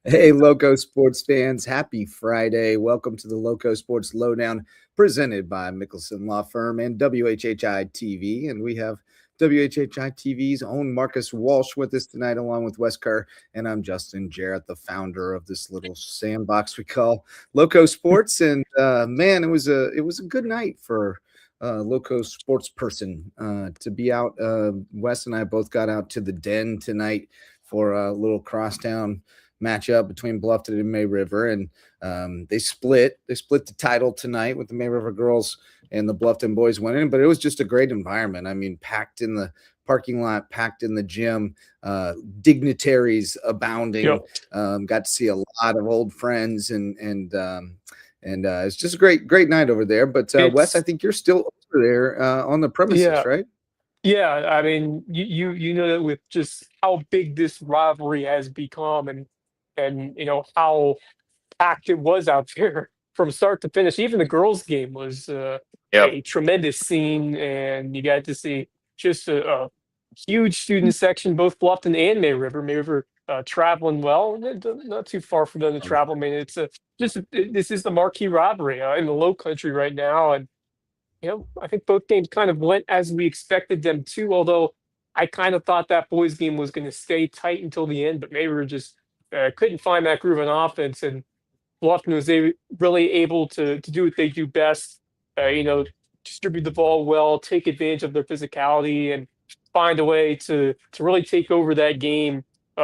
Hey, Loco Sports fans, happy Friday. Welcome to the Loco Sports Lowdown presented by Mickelson Law Firm and WHHI TV. And we have WHHI TV's own Marcus Walsh with us tonight, along with Wes Kerr. And I'm Justin Jarrett, the founder of this little sandbox we call Loco Sports. And man, it was a good night for Loco sports person to be out. Wes and I both got out to the Den tonight for a little crosstown matchup between Bluffton and May River, and they split. They split the title tonight with the May River girls and the Bluffton boys winning. But it was just a great environment. I mean, packed in the parking lot, packed in the gym, dignitaries abounding. Yep. Got to see a lot of old friends, and it's just a great night over there. But Wes, I It's think you're still over there on the premises, yeah, right? yeah. I mean, you know that with just how big this rivalry has become, and how packed it was out there from start to finish. Even the girls' game was Yep. a tremendous scene, and you got to see just a huge student section, both Bluffton and May River. May River traveling well, and not too far for them to travel. I mean, it's this is the marquee rivalry in the Low Country right now, and I think both games kind of went as we expected them to, although I kind of thought that boys game was going to stay tight until the end, but maybe we were just couldn't find that groove on offense, and Bluffton was really able to do what they do best, distribute the ball well, take advantage of their physicality, and find a way to really take over that game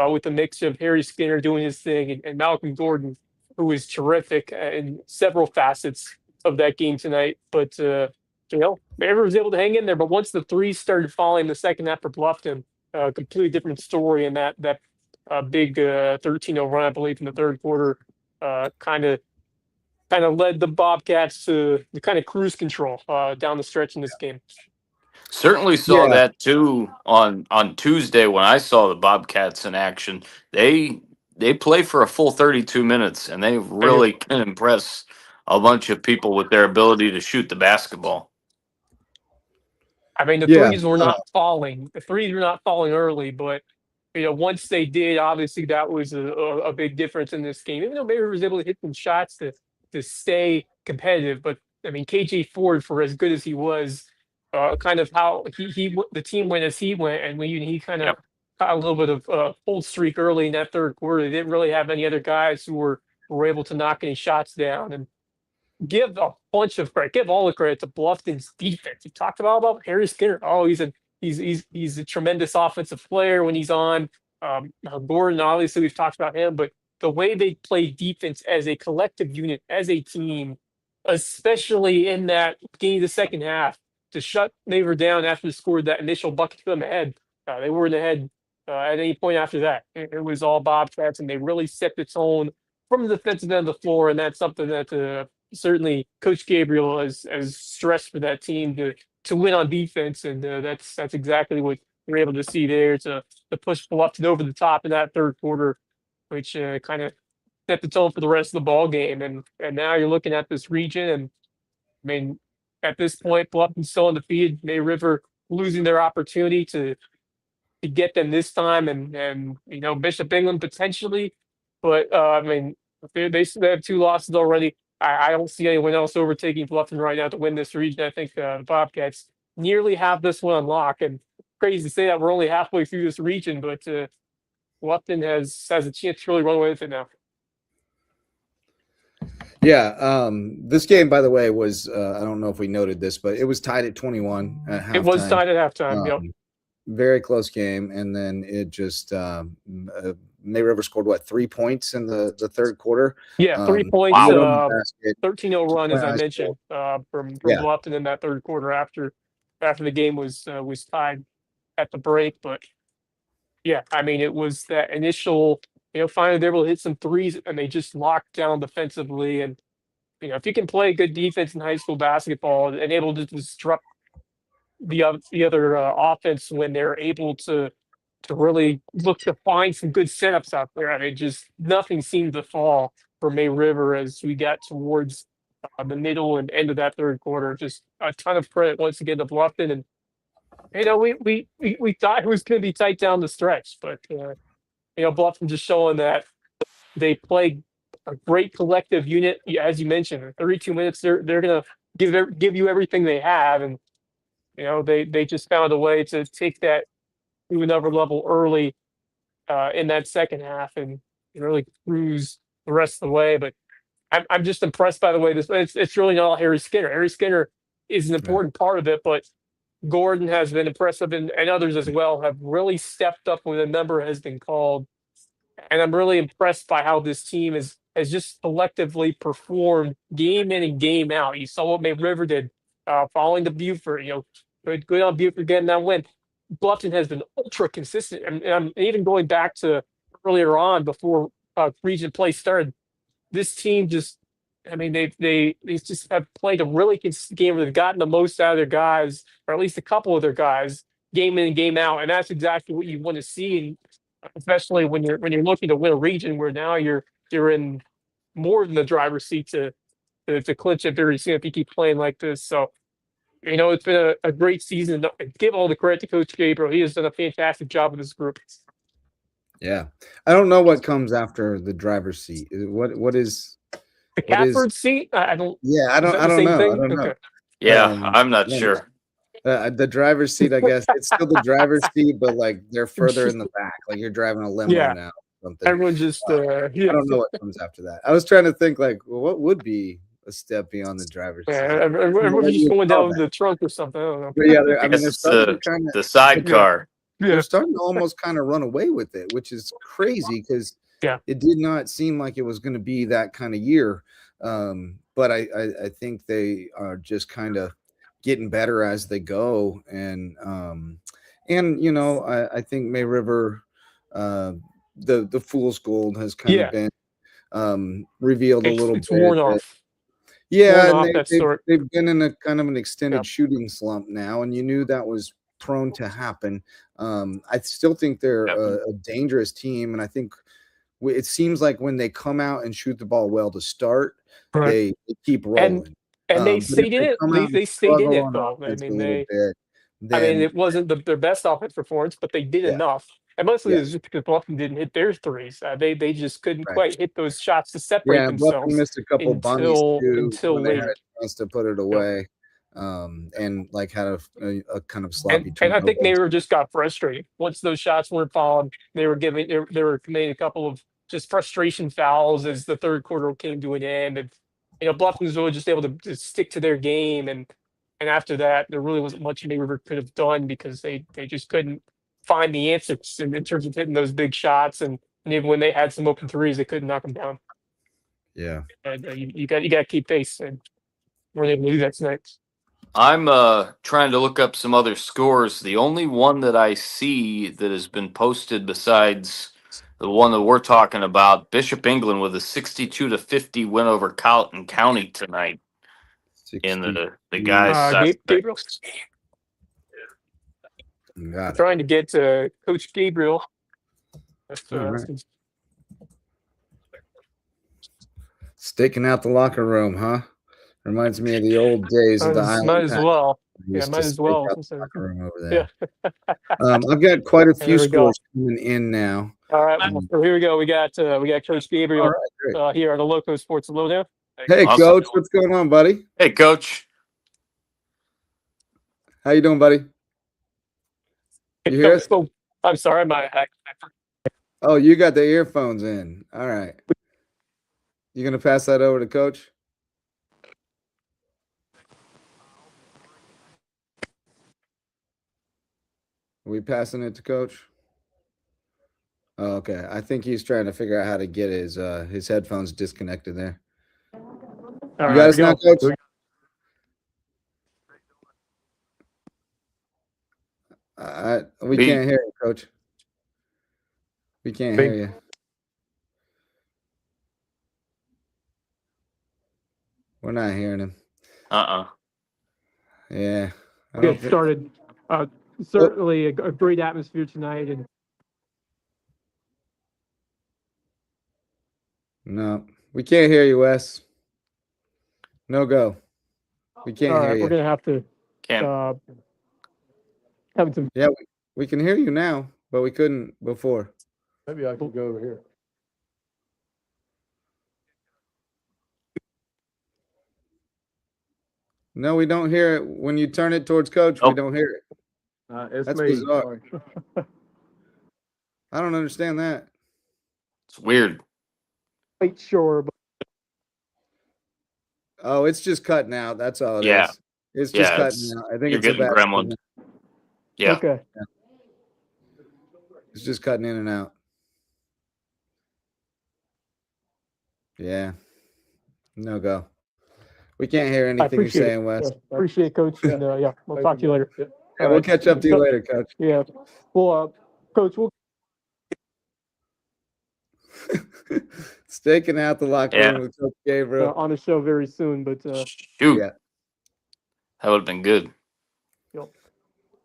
with a mix of Harry Skinner doing his thing and Malcolm Gordon, who was terrific in several facets of that game tonight. But River was able to hang in there. But once the threes started falling in the second half for Bluffton, completely different story. And that big 13-0 run, I believe, in the third quarter, kind of led the Bobcats to the kind of cruise control down the stretch in this game. Certainly saw Yeah, that too on Tuesday when I saw the Bobcats in action. They play for a full 32 minutes and they I do. really can impress a bunch of people with their ability to shoot the basketball. I mean, the yeah. threes were not falling. The threes were not falling early, but once they did, obviously that was a big difference in this game. Even though Mayweather was able to hit some shots to stay competitive, but I mean, KJ Ford, for as good as he was, kind of how the team went as he went, and when he kind of Yep. got a little bit of cold streak early in that third quarter. They didn't really have any other guys who were able to knock any shots down, and give a bunch of credit, give all the credit to Bluffton's defense. You talked about Harry Skinner. Oh, he's a tremendous offensive player when he's on. Gordon, obviously, we've talked about him, but the way they play defense as a collective unit, as a team, especially in that beginning of the second half, to shut Naver down after they scored that initial bucket to them ahead. They weren't ahead at any point after that. It was all Bobcats, and they really set the tone from the defensive end of the floor, and that's something that certainly Coach Gabriel has stressed for that team to win on defense, and that's exactly what we're able to see there to push Bluffton over the top in that third quarter, which kind of set the tone for the rest of the ball game. And now you're looking at this region, and I mean, at this point, Bluffton's still undefeated. May River losing their opportunity to get them this time, and Bishop England potentially, but I mean they have two losses already. I don't see anyone else overtaking Bluffton right now to win this region. I think the Bobcats nearly have this one on lock, and crazy to say that we're only halfway through this region, but Bluffton has a chance to really run away with it now. Yeah, this game, by the way, was I don't know if we noted this, but it was tied at 21 at It was halftime. tied at halftime. Yep. Very close game, and then it just May River scored what 3 points in the third quarter. Yeah, 3 points, Put on the basket, 13-0 run, as I nice mentioned, goal. from Yeah, Bluffton in that third quarter after the game was tied at the break. But yeah, I mean, it was that initial, finally they're able to hit some threes, and they just locked down defensively. And if you can play good defense in high school basketball and able to disrupt the other offense when they're able to really look to find some good setups out there. I mean, just nothing seemed to fall for May River as we got towards the middle and end of that third quarter. Just a ton of credit once again to Bluffton, and we thought it was going to be tight down the stretch, but Bluffton just showing that They play a great collective unit, as you mentioned. In 32 minutes, they're gonna give you everything they have, and they just found a way to take that to another level early in that second half and really cruise the rest of the way. But I'm just impressed by the way it's really not all Harry Skinner. Harry Skinner is an important part of it, but Gordon has been impressive, and others as well have really stepped up when a number has been called. And I'm really impressed by how this team has just collectively performed game in and game out. You saw what May River did following the Buford. Good on Buford getting that win. Bluffton has been ultra consistent, and even going back to earlier on before region play started, this team just, I mean, they just have played a really consistent game where they've gotten the most out of their guys, or at least a couple of their guys, game in and game out, and that's exactly what you want to see, and especially when you're looking to win a region where now you're in more than the driver's seat to clinch it very soon if you keep playing like this. So it's been a great season. Give all the credit to Coach Gabriel. He has done a fantastic job with this group. Yeah, I don't know what comes after the driver's seat. What is the catbird seat? I don't. Yeah, I don't know. I don't know. Yeah, I'm not sure. The driver's seat, I guess it's still the driver's seat, but like they're further in the back. Like you're driving a limo now. Something. Everyone just. I don't know what comes after that. I was trying to think like, well, what would be a step beyond the driver's seat? Everyone's just going down the trunk or something. I don't know. But yeah, I mean, they're starting to the sidecar. They're starting to almost kind of run away with it, which is crazy because it did not seem like it was going to be that kind of year. But I think they are just kind of getting better as they go, and I think May River, the Fool's Gold has kind of been revealed a little bit. It's worn off. Yeah, and they've been in a kind of an extended shooting slump now, and you knew that was prone to happen. I still think they're a dangerous team, and I think it seems like when they come out and shoot the ball well to start, they keep rolling. And they stayed in it. They stayed in it, though. I mean, it wasn't their best offense performance, but they did enough. And mostly it was just because Bluffton didn't hit their threes. They just couldn't quite hit those shots to separate themselves. Bluffton missed a couple bunnies until when late. They had a chance to put it away. And like had a kind of sloppy. And I think May River just got frustrated once those shots weren't falling. They were committing a couple of just frustration fouls as the third quarter came to an end, and Bluffton was really just able to stick to their game, and after that there really wasn't much May River could have done because they just couldn't find the answers in terms of hitting those big shots, and even when they had some open threes, they couldn't knock them down. Yeah, and you got to keep pace, and we're able to do that tonight. I'm trying to look up some other scores. The only one that I see that has been posted besides the one that we're talking about, Bishop England with a 62-50 win over Colleton County tonight. In the guys. Gabriel. Trying to get Coach Gabriel. Sticking out the locker room, huh? Reminds me of the old days of the island. Might as well. Might as well. Over there. I've got quite a few scores coming in now. All right, so here we go. We got Coach Gabriel here on the Loco Sports Lowdown. Hey, awesome. Coach, what's going on, buddy? Hey, Coach. How you doing, buddy? You hear us? I'm sorry, Oh, you got the earphones in. All right. You gonna pass that over to Coach? Are we passing it to Coach? Oh, okay. I think he's trying to figure out how to get his headphones disconnected there. You got us now, Coach? We can't hear you, Coach. We can't hear you. We're not hearing him. Yeah. Get started. Certainly a great atmosphere tonight, and no, we can't hear you, Wes. No go. We can't hear you. We're gonna have to. Having some. Yeah, we can hear you now, but we couldn't before. Maybe I could go over here. No, we don't hear it. When you turn it towards Coach, we don't hear it. That's me. Bizarre. I don't understand that. It's weird. Quite sure, but Oh, it's just cutting out. That's all it Yeah. is. It's just cutting out. I think You're it's a getting bad gremlin. signal. Yeah. okay. It's just cutting in and out. Yeah. No go. We can't hear anything you're saying, Wes. Appreciate it, Coach. And yeah, we'll talk to you later. Yeah, we'll catch up to you later, Coach. Yeah. Well, Coach, we'll Staking out the locker room with Coach Gabriel. on the show very soon, but Shoot. Yeah. That would have been good.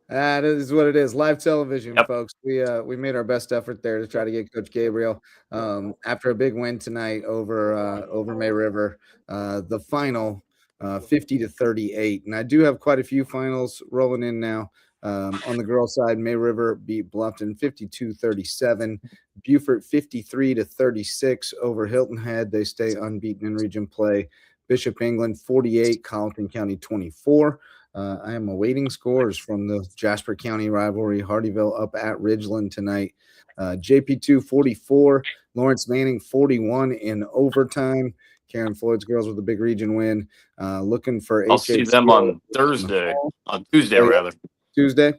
That is what it is. Live television, folks. We made our best effort there to try to get Coach Gabriel after a big win tonight over May River. The final 50-38. And I do have quite a few finals rolling in now. On the girls' side, May River beat Bluffton 52-37. Beaufort 53-36 over Hilton Head. They stay unbeaten in region play. Bishop England 48, Colleton County 24. I am awaiting scores from the Jasper County rivalry. Hardyville up at Ridgeland tonight. JP2 44, Lawrence Manning 41 in overtime. Karen Floyd's girls with a big region win. Looking for I'll see them on Thursday, on Tuesday rather. Tuesday.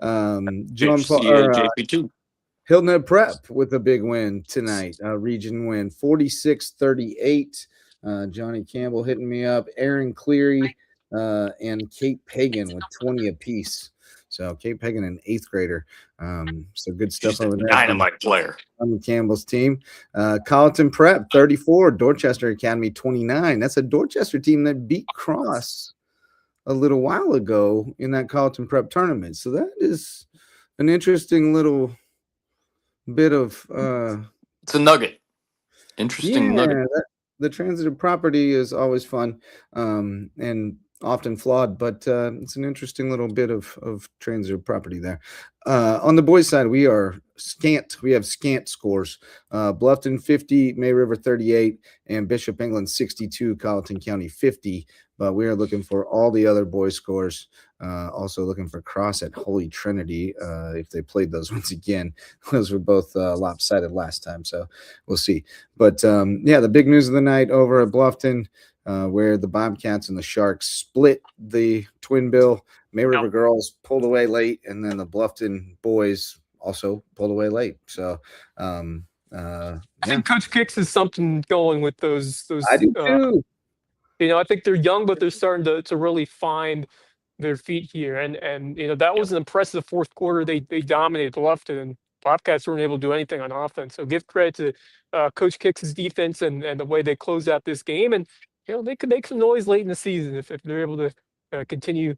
JP2. Hilton Head Prep with a big win tonight. Region win 46-38. Johnny Campbell hitting me up. Aaron Cleary and Kate Pagan with 20 apiece. So Kate Pagan, an 8th grader. So good stuff over there. Dynamite player on Campbell's team. Colleton Prep 34, Dorchester Academy 29. That's a Dorchester team that beat Cross a little while ago in that Colleton Prep tournament. So that is an interesting little bit of it's a nugget. Interesting nugget. The transitive property is always fun and often flawed, but it's an interesting little bit of transitive property there. On the boys' side, we have scant scores. Bluffton 50, May River 38, and Bishop England 62, Colleton County 50. But we are looking for all the other boys' scores. Also looking for Cross at Holy Trinity if they played those once again. Those were both lopsided last time, so we'll see. But the big news of the night over at Bluffton, where the Bobcats and the Sharks split the twin bill. May River girls pulled away late, and then the Bluffton boys also pulled away late. So I think Coach Kicks has something going with those. I do too. I think they're young, but they're starting to really find their feet here. And that was an impressive fourth quarter. They dominated Bluffton, and Bobcats weren't able to do anything on offense. So give credit to Coach Kicks' defense and the way they closed out this game. And they could make some noise late in the season if they're able to continue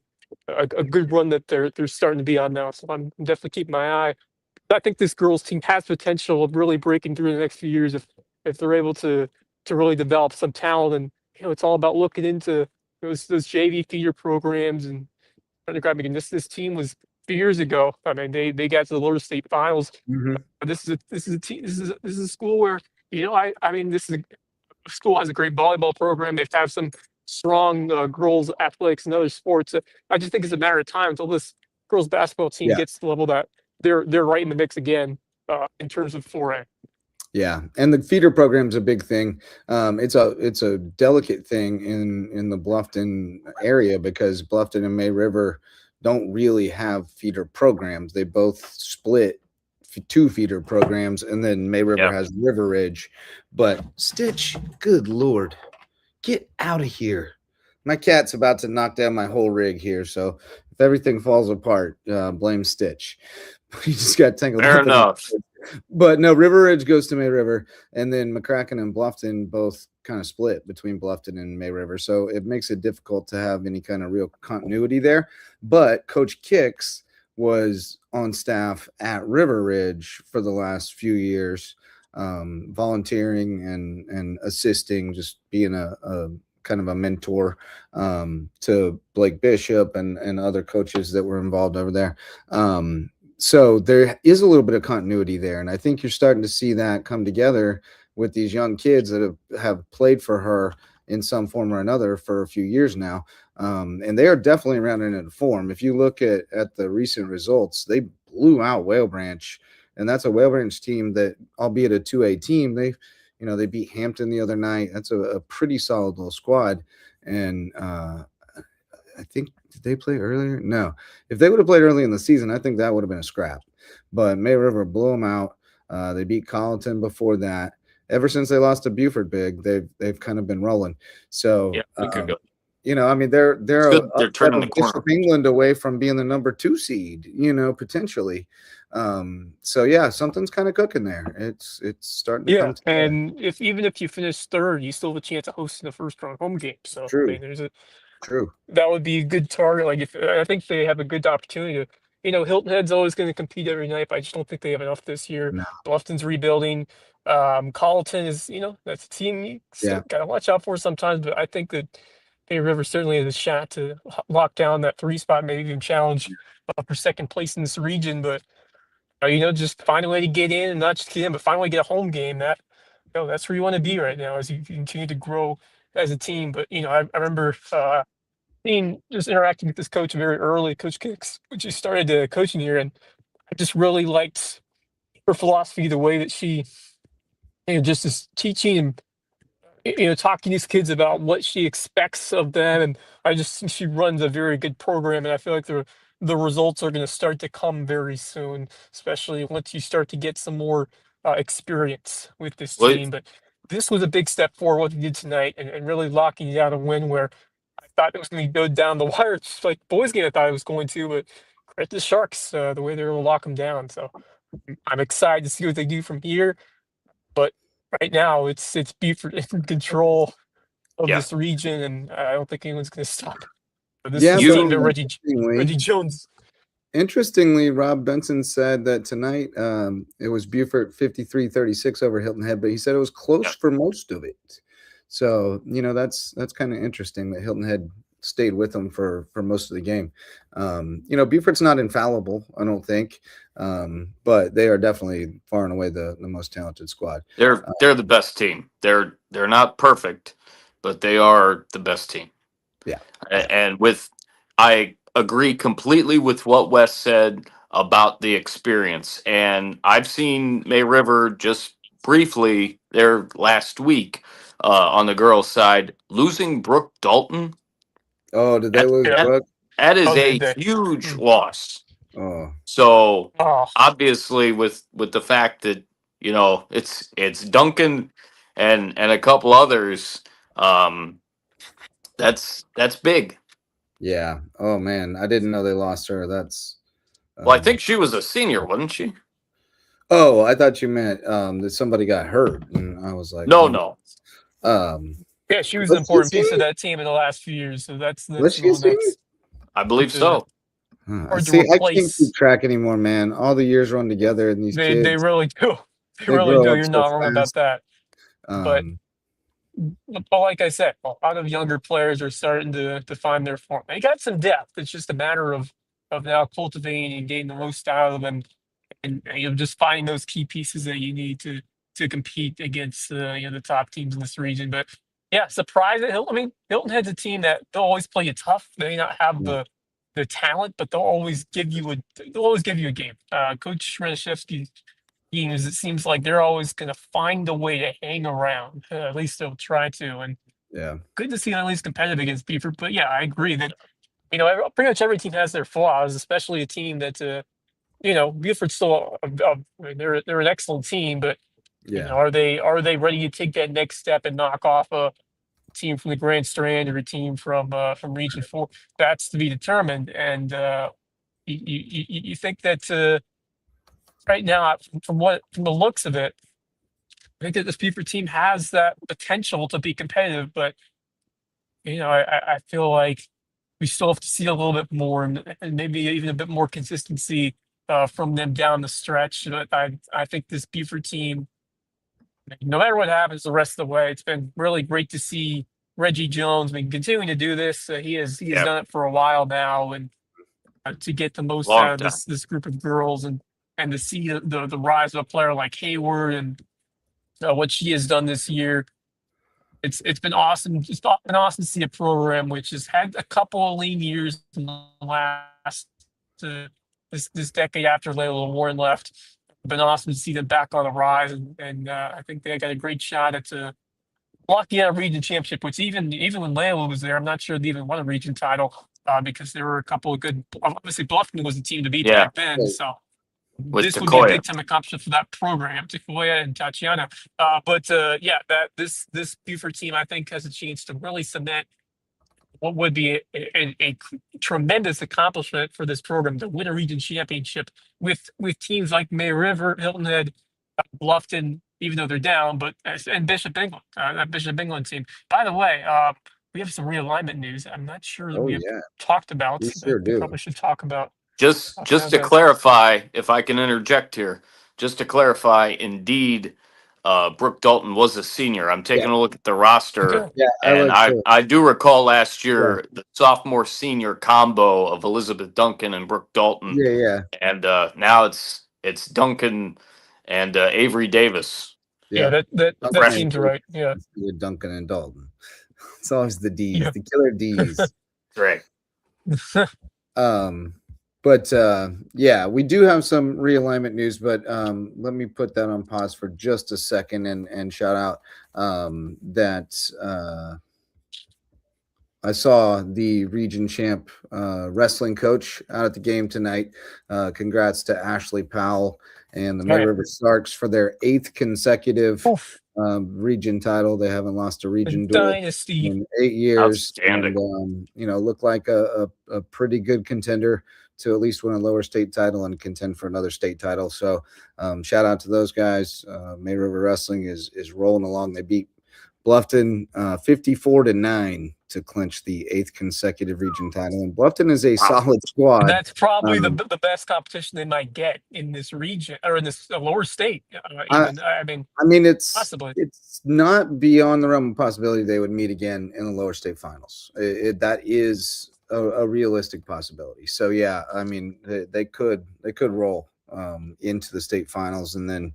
a good run that they're starting to be on now. So I'm definitely keeping my eye. I think this girls team has potential of really breaking through in the next few years if they're able to really develop some talent. And it's all about looking into those JV feeder programs and undergraduate. This team was a few years ago. I mean, they got to the Lower State Finals. Mm-hmm. This is a team. This is a school where this is a school has a great volleyball program. They have some strong girls athletics and other sports. I just think it's a matter of time until this girls basketball team gets to the level that they're right in the mix again in terms of 4A. Yeah, and the feeder program is a big thing. It's a delicate thing in the Bluffton area because Bluffton and May River don't really have feeder programs. They both split 2 feeder programs, and then May River has River Ridge. But Stitch, good Lord, get out of here. My cat's about to knock down my whole rig here, so if everything falls apart, blame Stitch. You just got tangled up. Fair enough. But no, River Ridge goes to May River, and then McCracken and Bluffton both kind of split between Bluffton and May River. So it makes it difficult to have any kind of real continuity there. But Coach Kicks was on staff at River Ridge for the last few years, volunteering and assisting, just being a kind of a mentor to Blake Bishop and other coaches that were involved over there. So there is a little bit of continuity there, and I think you're starting to see that come together with these young kids that have played for her in some form or another for a few years now. And they are definitely rounding into form. If you look at the recent results, they blew out Whale Branch, and that's a Whale Branch team that, albeit a 2A team, they beat Hampton the other night. That's a pretty solid little squad. And I think, did they play earlier? No. If they would have played early in the season, I think that would have been a scrap. But May River blew them out. They beat Colleton before that. Ever since they lost to Buford big, they've kind of been rolling. So Yeah, we could go. They're turning the corner. Bishop England away from being the number 2 seed, potentially. So yeah, something's kind of cooking there. It's starting to come together. And even if you finish third, you still have a chance of hosting the first round home game. So True. I mean, True. that would be a good target. Like, if I think they have a good opportunity to, Hilton Head's always going to compete every night, but I just don't think they have enough this year. No. Bluffton's rebuilding. Colleton is, that's a team you got to watch out for sometimes, but I think that May River certainly has a shot to lock down that 3 spot, maybe even challenge for second place in this region. But just find a way to get in, and not just get in, but find a way to get a home game. That's where you want to be right now as you continue to grow as a team. But I remember just interacting with this coach very early, Coach Kicks, when she started coaching here, and I just really liked her philosophy, the way that she, just is teaching and talking to these kids about what she expects of them. And I just think she runs a very good program, and I feel like the results are going to start to come very soon, especially once you start to get some more experience with this team. But this was a big step forward, what they did tonight, and really locking down a win where I thought it was going to go down the wire, just like boys game I thought it was going to, but credit the Sharks, the way they're going to lock them down. So I'm excited to see what they do from here. But right now, it's Buford in control of this region, and I don't think anyone's going to stop it. But this is the team that Reggie Jones. Interestingly, Rob Benson said that tonight it was Buford 53-36 over Hilton Head, but he said it was close for most of it. So, that's kind of interesting that Hilton Head stayed with them for most of the game. Buford's not infallible, I don't think, but they are definitely far and away the most talented squad. They're the best team. They're not perfect, but they are the best team. Yeah. And I agree completely with what Wes said about the experience. And I've seen May River just briefly there last week on the girls' side, losing Brooke Dalton. Oh, did they lose Brooke? That is a huge loss. Oh. So obviously with the fact that, it's Duncan and a couple others, that's big. Yeah. Oh man, I didn't know they lost her. That's well, I think she was a senior, wasn't she? Oh, I thought you meant that somebody got hurt, and I was like, no. Yeah, she was an important piece of that team in the last few years. So that's I believe so. I can't keep track anymore, man. All the years run together, and these kids. They really do. They really do. You're not wrong about that. But like I said, a lot of younger players are starting to find their form. They got some depth. It's just a matter of now cultivating and getting the most out of them, and just finding those key pieces that you need to compete against the top teams in this region. But yeah, surprise at Hilton. I mean, Hilton Head's a team that they'll always play you tough. They may not have the talent, but they'll always give you a game. Coach Renishevsky's teams, it seems like they're always going to find a way to hang around. At least they'll try to. And good to see them at least competitive against Buford. But yeah, I agree that pretty much every team has their flaws, especially a team that Buford's still they're an excellent team, but are they ready to take that next step and knock off a team from the Grand Strand or a team from Region 4? That's to be determined. And you think that right now, from the looks of it, I think that this Buford team has that potential to be competitive, but I feel like we still have to see a little bit more and maybe even a bit more consistency from them down the stretch. But I think this Buford team, no matter what happens the rest of the way, it's been really great to see Reggie Jones continuing to do this. He has done it for a while now, and to get the most out of this group of girls and to see the rise of a player like Hayward and what she has done this year. it's been awesome. Just been awesome to see a program which has had a couple of lean years in the last this decade after Layla Warren left. Been awesome to see them back on the rise, and I think they got a great shot at locking out a region championship. Which even when Layla was there, I'm not sure they even won a region title because there were a couple of good. Obviously, Bluffton was the team to beat back then, so. With This would be a Takoya. big time accomplishment for that program, Takoya and Tatiana. But this Buford team, I think, has a chance to really cement what would be a tremendous accomplishment for this program to win a region championship with teams like May River, Hilton Head, Bluffton, even though they're down, and Bishop England, that Bishop England team. By the way, we have some realignment news. I'm not sure that we have talked about. We sure do. Probably should talk about. Just to clarify, if I can interject here, just to clarify, indeed, Brooke Dalton was a senior. I'm taking a look at the roster, and I do recall last year the sophomore senior combo of Elizabeth Duncan and Brooke Dalton. And now it's Duncan and Avery Davis. That seems right. Yeah, Duncan and Dalton. It's always the D's, the killer D's. Right. But we do have some realignment news, but let me put that on pause for just a second and shout out that I saw the region champ wrestling coach out at the game tonight. Congrats to Ashley Powell and the May River Starks for their 8th consecutive region title. They haven't lost a region duel in 8 years. And look like a pretty good contender to at least win a lower state title and contend for another state title. So shout out to those guys. May River Wrestling is rolling along. They beat Bluffton 54-9 to clinch the 8th consecutive region title. And Bluffton is a solid squad. That's probably the best competition they might get in this region or in this lower state. It's not beyond the realm of possibility they would meet again in the lower state finals. That is a realistic possibility. So they could roll into the state finals, and then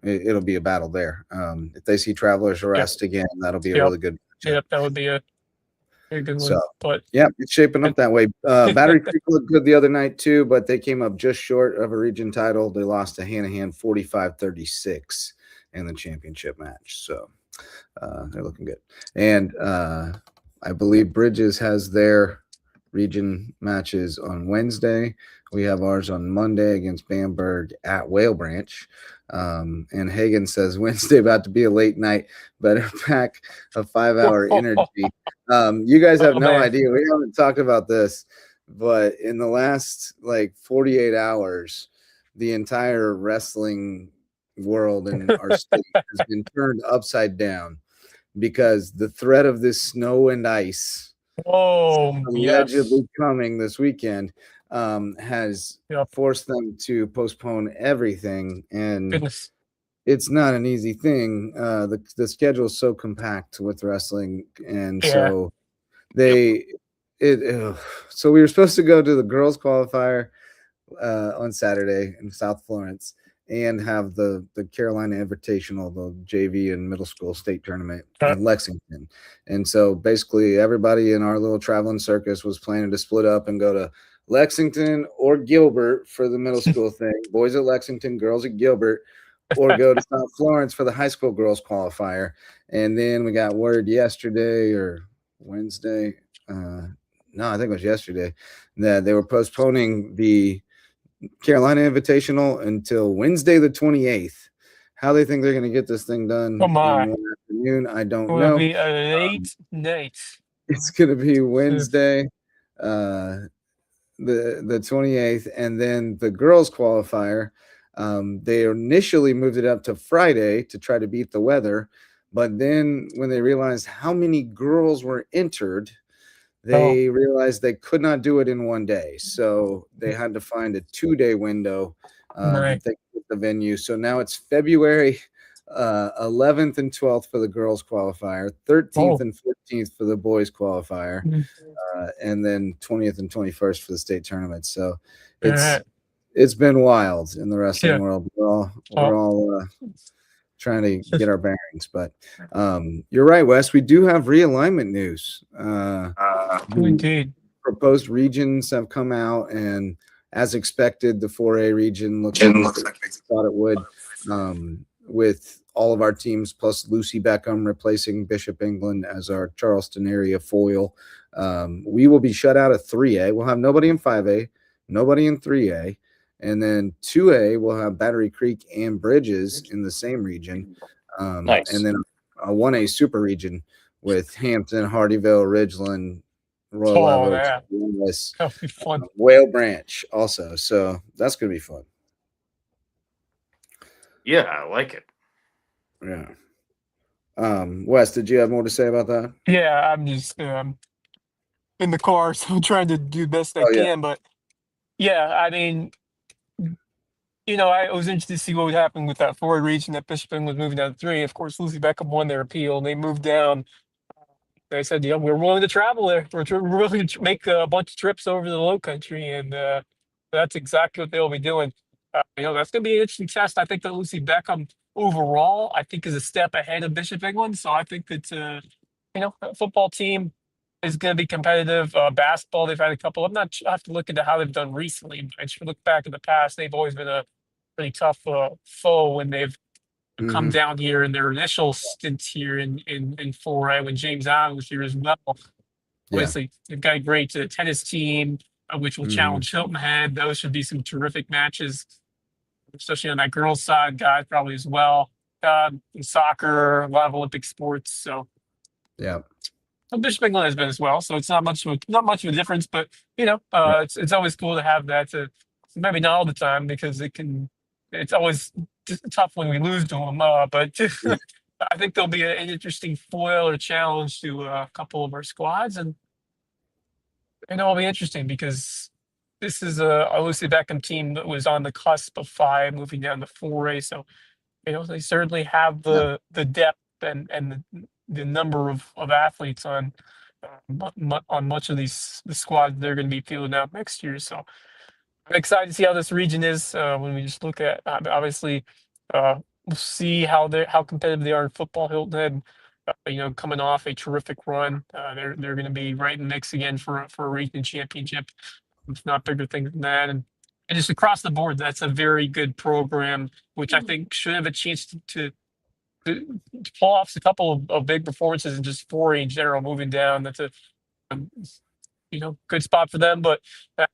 it'll be a battle there. If they see Travelers Arrest again, that'll be a really good matchup. Yep, that would be a very good one. But it's shaping up that way. Battery Creek looked good the other night too, but they came up just short of a region title. They lost to Hanahan 45-36 in the championship match. So they're looking good. And I believe Bridges has their region matches on Wednesday. We have ours on Monday against Bamberg at Whale Branch. And Hagen says Wednesday about to be a late night. Better pack a 5-hour energy. You guys have no idea. We haven't talked about this, but in the last 48 hours, the entire wrestling world in our state has been turned upside down because the threat of this snow and ice allegedly coming this weekend has forced them to postpone everything, and it's not an easy thing. The schedule is so compact with wrestling, and so so we were supposed to go to the girls qualifier on Saturday in South Florence and have the Carolina Invitational, the JV and middle school state tournament in Lexington. And so basically everybody in our little traveling circus was planning to split up and go to Lexington or Gilbert for the middle school thing, boys at Lexington, girls at Gilbert, or go to South Florence for the high school girls qualifier. And then we got word yesterday or Wednesday, no, I think it was yesterday, that they were postponing the Carolina Invitational until Wednesday the 28th. How they think they're going to get this thing done in one afternoon, I don't know. It'll be a late night. It's going to be Wednesday, the 28th, and then the girls qualifier. They initially moved it up to Friday to try to beat the weather, but then when they realized how many girls were entered, they realized they could not do it in one day. So they had to find a 2-day window that they could get the venue. So now it's February 11th and 12th for the girls qualifier, 13th and 14th for the boys qualifier, and then 20th and 21st for the state tournament. So it's been wild in the wrestling world. We're all trying to get our bearings. But you're right, Wes. We do have realignment news. Indeed. Proposed regions have come out, and as expected, the 4A region looks like we thought it would, with all of our teams plus Lucy Beckham replacing Bishop England as our Charleston area foil. We will be shut out of 3A. We'll have nobody in 5A, nobody in 3A, and then 2A will have Battery Creek and Bridges in the same region. Nice. And then a 1A super region with Hampton, Hardyville, Ridgeland, Royal Live Oaks, Lewis, That'll be fun. Whale Branch also. So that's going to be fun. Yeah, I like it. Yeah. Wes, did you have more to say about that? Yeah, I'm just in the car, so I'm trying to do the best I can. But yeah, I mean, I was interested to see what would happen with that 4A region that Bishop England was moving down to 3. Of course, Lucy Beckham won their appeal, and they moved down. They said, we're willing to travel there. We're willing to make a bunch of trips over the Low Country, and that's exactly what they'll be doing. That's going to be an interesting test. I think that Lucy Beckham overall, I think, is a step ahead of Bishop England. So I think that, a football team is going to be competitive. Basketball, they've had a couple. I have to look into how they've done recently. But I should look back in the past. They've always been a pretty tough foe when they've come down here in their initial stint here in 4A when James Allen was here as well. Obviously, they've got a great tennis team, which will challenge Hilton Head. Those should be some terrific matches, especially on that girls' side, guys probably as well. In soccer, a lot of Olympic sports. So Bishop England has been as well. So it's not much of a difference, but it's always cool to have that. Maybe not all the time because it's always tough when we lose to them. But I think there'll be an interesting foil or challenge to a couple of our squads, and it'll be interesting because this is a Lucy Beckham team that was on the cusp of 5 moving down to 4A. So they certainly have the depth and the number of athletes on much of the squads they're going to be fielding out next year. So I'm excited to see how this region is when we just look at obviously we'll see how competitive they are in football. Hilton Head, coming off a terrific run, they're going to be right in the mix again for a region championship, if not bigger things than that. And just across the board, that's a very good program, which I think should have a chance to pull off a couple of big performances in just 4A in general. Moving down, that's a good spot for them, but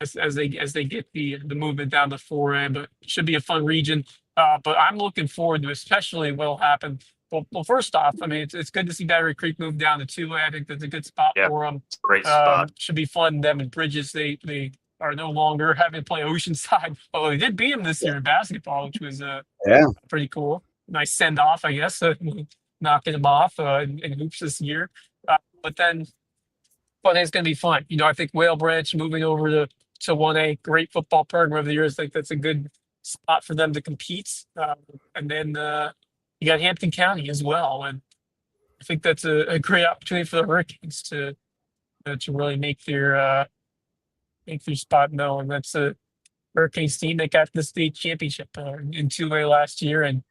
as they get the movement down to 4A, but it should be a fun region. But I'm looking forward to especially what'll happen. Well, first off, I mean, it's good to see Battery Creek move down to 2A. I think that's a good spot for them. Great spot. Should be fun. Them and Bridges, they are no longer having to play Oceanside. Although they did beat them this year in basketball, which was pretty cool. Nice send off, I guess, knocking them off in hoops this year. But then. But it's going to be fun. I think Whale Branch moving over to 1A, great football program over the years. I think that's a good spot for them to compete. And then you got Hampton County as well. And I think that's a great opportunity for the Hurricanes to really make their spot known. That's a Hurricanes team that got the state championship in 2A last year and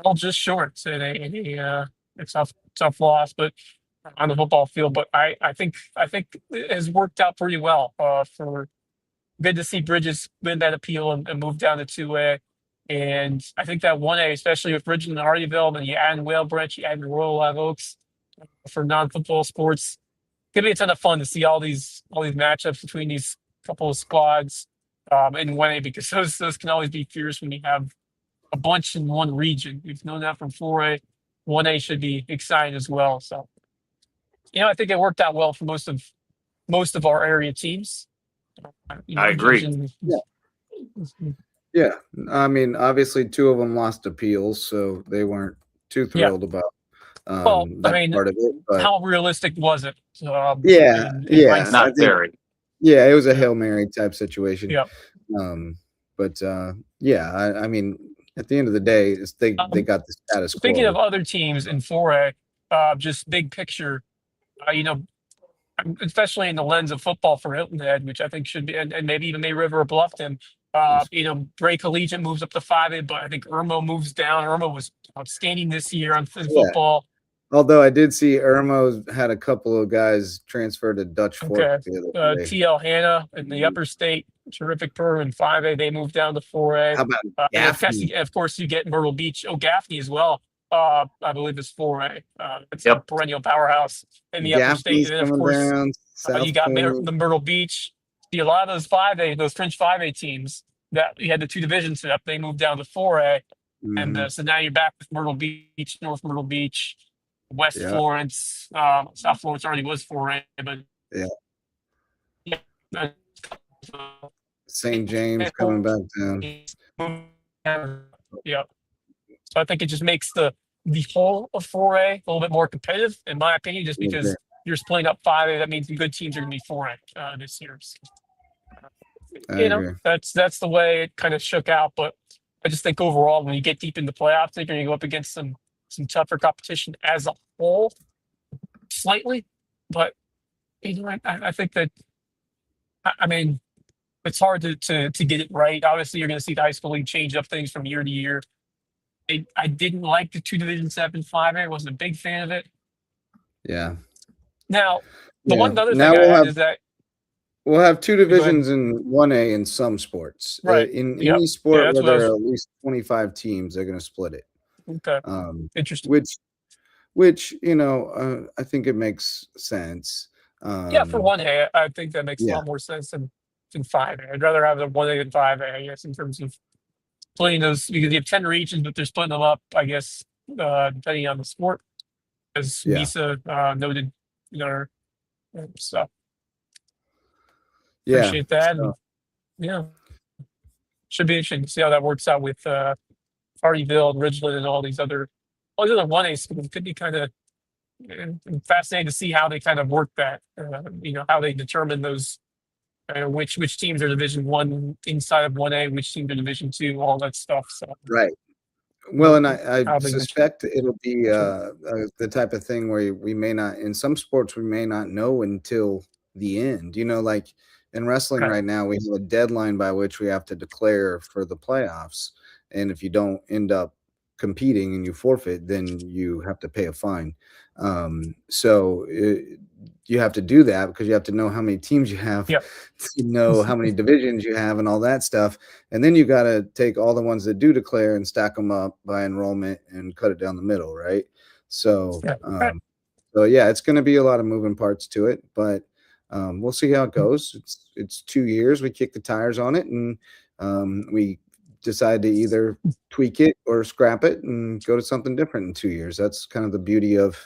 fell just short in a tough loss, but on the football field. But I think it has worked out pretty well for good to see Bridges win that appeal and move down to 2A. And I think that 1A, especially with Ridgeland and Hardyville, then you add in Whale Branch, you add in Royal Live Oaks for non-football sports. It's gonna be a ton of fun to see all these matchups between these couple of squads in 1A, because those can always be fierce when you have a bunch in one region. We've known that from 4A. 1A should be exciting as well. So, I think it worked out well for most of our area teams. I agree. Yeah, I mean, obviously, 2 of them lost appeals, so they weren't too thrilled about that part of it. But how realistic was it? Not very. Yeah, it was a Hail Mary type situation. Yeah. But I mean, at the end of the day, they got the status quo. Speaking of other teams in 4A, just big picture, especially in the lens of football for Hilton Head, which I think should be, and maybe even May River or Bluffton, Bray Collegiate moves up to 5A, but I think Irmo moves down. Irmo was outstanding this year in Yeah. football. Although I did see Irmo had a couple of guys transfer to Dutch Fork the other day. TL Hanna in the upper state, terrific program in 5A. They moved down to 4A. How about And then, Gaffney? of course, you get Myrtle Beach. Oh, Gaffney as well. I believe it's 4A. It's a Yep. perennial powerhouse in the upper state. Gaffney's And then, of coming course, down. you South got Point. the Myrtle Beach. See, a lot of those 5A, those fringe 5A teams that you had the two divisions set up, they moved down to 4A. And Mhm. so now you're back with Myrtle Beach, North Myrtle Beach, West Yeah. Florence. South Florence already was 4A, but Yeah. yeah. St. James coming back down. Yeah. So I think it just makes the whole of 4A a little bit more competitive, in my opinion, just because you're splitting up 5A. That means the good teams are going to be 4A this year. So, I agree. that's the way it kind of shook out. But I just think overall, when you get deep into playoffs, you're going to go up against some tougher competition as a whole, slightly. But I think that I mean, it's hard to get it right. Obviously, you're going to see the high school league change up things from year to year. I didn't like the 2 Division 7 5A. I wasn't a big fan of it. Yeah. Now, the Yeah. one other Now thing we'll I had have- is that We'll have two divisions in 1A in some sports. Right. In Yep. any sport Yeah, that's where what I there are at least 25 teams, they're going to split it. okay, interesting. Which I think it makes sense. Yeah, for 1A, I think that makes a yeah. lot more sense than 5A. I'd rather have the 1A than 5A, I guess, in terms of splitting those, because you have 10 regions, but they're splitting them up, I guess, depending on the sport, as Yeah. Misa noted in our stuff. Yeah. Appreciate that. So- Yeah. Should be interesting to see how that works out with Hardyville and Ridgeland and all these other 1A schools. Could be kind of fascinating to see how they kind of work that. How they determine those, which teams are Division 1 inside of 1A, which teams are Division 2, all that stuff. So Right. Well, and I How they suspect it'll be the type of thing where we may not, in some sports, we may not know until the end. Like in wrestling Right. right now, we have a deadline by which we have to declare for the playoffs. And if you don't end up competing and you forfeit, then you have to pay a fine. So you have to do that because you have to know how many teams you have, Yep. to know how many divisions you have and all that stuff. And then you got to take all the ones that do declare and stack them up by enrollment and cut it down the middle, right? So, Yeah. Yeah, it's going to be a lot of moving parts to it, but we'll see how it goes. It's 2 years. We kick the tires on it, and we decide to either tweak it or scrap it and go to something different in 2 years. That's kind of the beauty of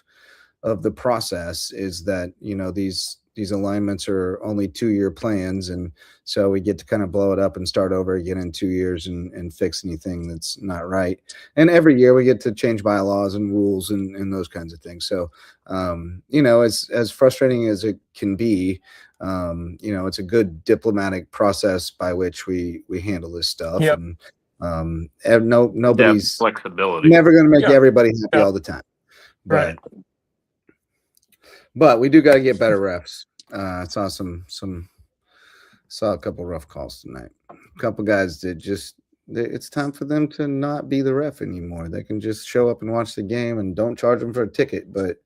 the process, is that these alignments are only 2-year plans, and so we get to kind of blow it up and start over again in 2 years and fix anything that's not right. And every year we get to change bylaws and rules and those kinds of things. So as frustrating as it can be, it's a good diplomatic process by which we handle this stuff. Yep. And nobody's flexibility. never going to make Yeah. everybody happy Yeah. all the time. Right. But we do got to get better refs. Saw a couple rough calls tonight. A couple guys that it's time for them to not be the ref anymore. They can just show up and watch the game and don't charge them for a ticket, but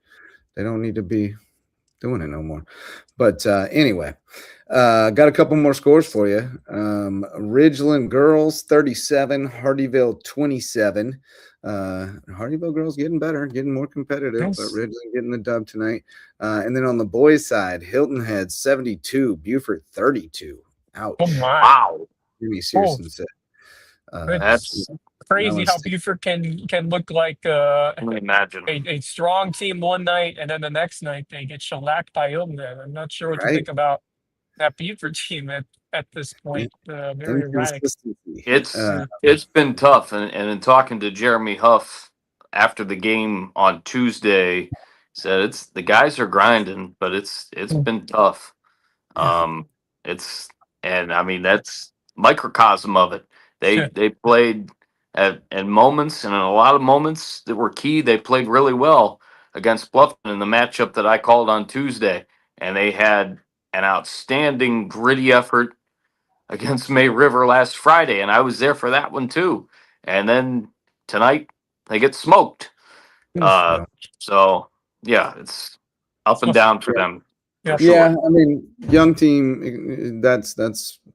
they don't need to be doing it no more. But anyway, got a couple more scores for you. Ridgeland girls 37, Hardyville 27. Hardyville girls getting better, getting more competitive, Yes. but Ridgeland getting the dub tonight. And then on the boys' side, Hilton Head 72, Buford 32. Ouch. Oh my! Wow. Jimmy Searson said. It's crazy how was- Buford can look like I can imagine. a strong team one night, and then the next night they get shellacked by Hilton. I'm not sure what to Right. think about that Buford team at this point. Very erratic. Inconsistency. It's been tough, and in talking to Jeremy Huff after the game on Tuesday, said the guys are grinding, but it's been tough. That's microcosm of it. They played at moments, and in a lot of moments that were key, they played really well against Bluffton in the matchup that I called on Tuesday, and they had an outstanding gritty effort against May River last Friday, and I was there for that one too. And then tonight they get smoked. Yeah. So yeah, it's up and down for them. Yeah. For sure. Yeah, I mean, young team. That's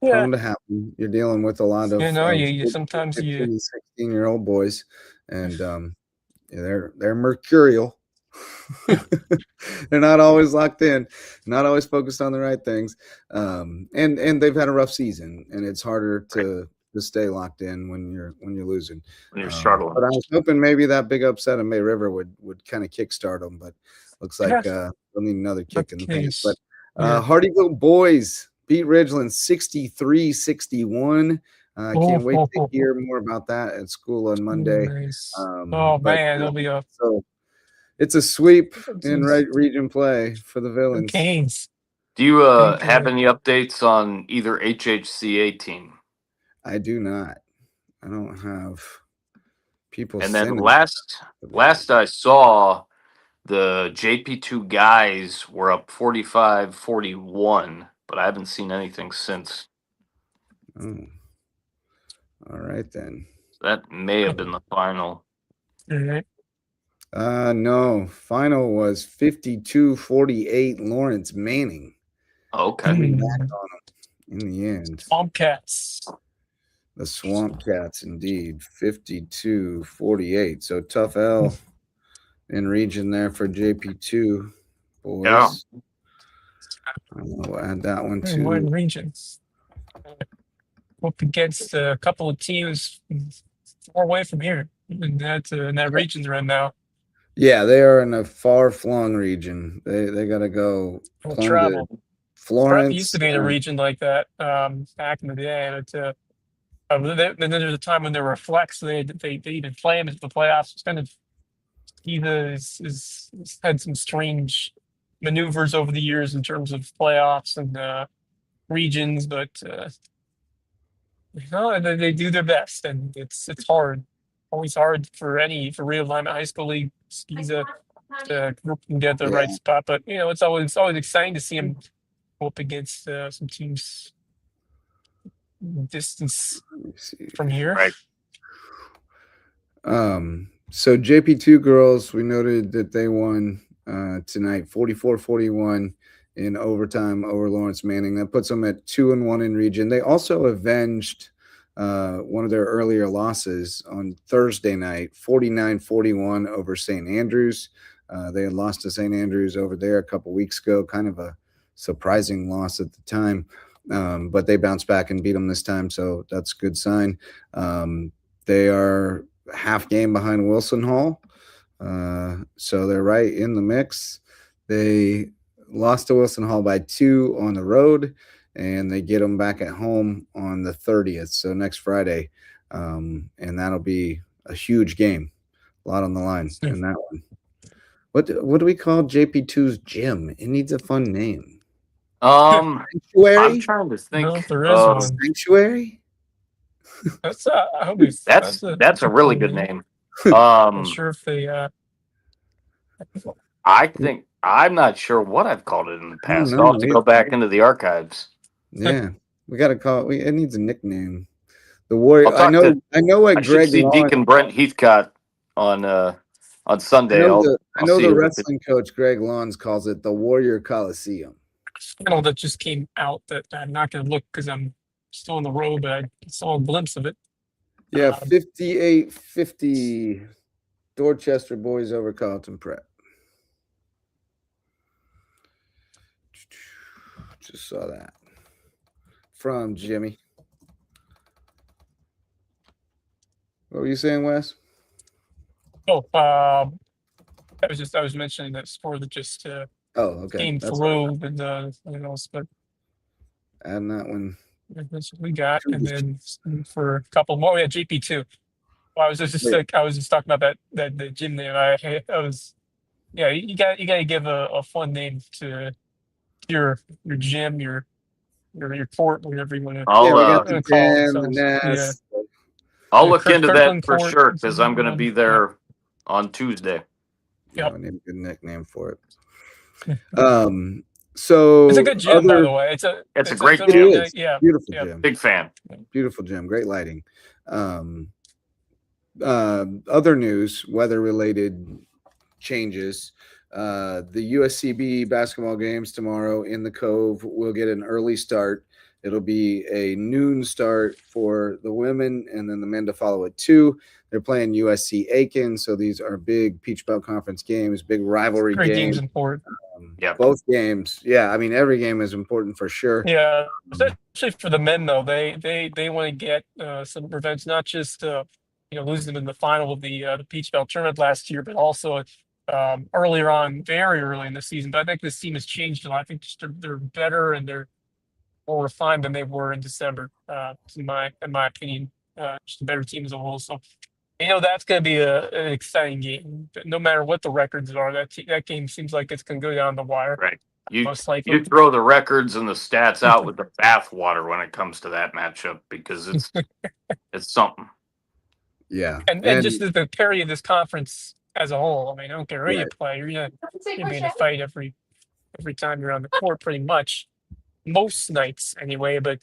Yeah. prone to happen. You're dealing with a lot of you sometimes 15, 16-year-old boys, and they're mercurial. They're not always locked in, not always focused on the right things, and they've had a rough season, and it's harder to stay locked in when you're losing, when you're struggling. But I was hoping maybe that big upset in May River would kind of kickstart them, but looks like we'll need another kick in the pants. But Hardyville boys beat Ridgeland 63-61. I can't wait to hear more about that at school on Monday. Nice. Man, it'll be so it's a sweep in region play for the Villains. Canes. Do you have any updates on either HHCA team? I do not. I don't have people. And then last I saw, the JP2 guys were up 45-41, but I haven't seen anything since. Oh. All right then. That may have been the final. No. Final was 52-48 Lawrence Manning. Okay. In the end. Swamp Cats. The Swamp Cats, indeed. 52-48. So tough L in region there for JP2 boys. Yeah. I'll add that one too. What regions? Up against a couple of teams far away from here in that region right now. Yeah, they are in a far-flung region. They got to go travel. Florence. Prep used to be in a region like that back in the day, but then there's a time when there were flex. They even play them into the playoffs. It's kind of has had some strange maneuvers over the years in terms of playoffs and regions, but they do their best, and it's hard. Always hard for realignment high school league SCISA to group and get the right spot. But it's always exciting to see them go up against some teams distance from here. Right. So JP2 girls, we noted that they won tonight 44-41 in overtime over Lawrence Manning. That puts them at 2-1 in region. They also avenged one of their earlier losses on Thursday night, 49-41 over St. Andrews. They had lost to St. Andrews over there a couple weeks ago, kind of a surprising loss at the time. But they bounced back and beat them this time, so that's a good sign. They are half game behind Wilson Hall, so they're right in the mix. They lost to Wilson Hall by 2 on the road, and they get them back at home on the 30th, so next Friday, and that'll be a huge game. A lot on the line in that one. What do we call JP2's gym? It needs a fun name. Sanctuary? I'm trying to think. No, there is one. Sanctuary? That's a really good name. I'm sure if they I'm not sure what I've called it in the past. I'll have to go back into the archives. Yeah, we got to call it. It needs a nickname. The Warrior. I know what Greg. See Deacon Brent Heathcott on Sunday. I know the wrestling coach Greg Lawns calls it the Warrior Coliseum. That just came out that I'm not going to look because I'm still on the road, but I saw a glimpse of it. Yeah, 58-50 Dorchester boys over Carlton Prep. Just saw that from Jimmy. What were you saying, Wes? I was mentioning that score that just came through and something else, but adding that one. That's what we got, and then for a couple more, we had JP2. Well, I was just talking about that the gym name. I was, you got to give a fun name to your gym, your court, whatever you want to call it. I'll look into that for sure because I'm going to be there on Tuesday. Yeah, I need a good nickname for it. So It's a good gym, by the way. It's a great really gym. nice, yeah, beautiful yeah. gym. Big fan. Beautiful gym. Great lighting. Other news, weather related changes. The USCB basketball games tomorrow in the Cove will get an early start. It'll be a noon start for the women, and then the men to follow at 2. They're playing USC Aiken, so these are big Peach Belt Conference games, big rivalry Great games. games important. Both games. Yeah, I mean, every game is important for sure. Yeah, especially for the men, though. They want to get some revenge, not just losing them in the final of the Peach Belt tournament last year, but also earlier on, very early in the season. But I think this team has changed a lot. I think just they're better and they're more refined than they were in December. In my opinion, just a better team as a whole. So that's going to be an exciting game. No matter what the records are, that game seems like it's going to go down the wire. Right. Most likely. You throw the records and the stats out with the bathwater when it comes to that matchup because it's something. Yeah, and just the parity of this conference as a whole. I mean, I don't care who you play, you're gonna be in a fight every time you're on the court, pretty much most nights anyway. But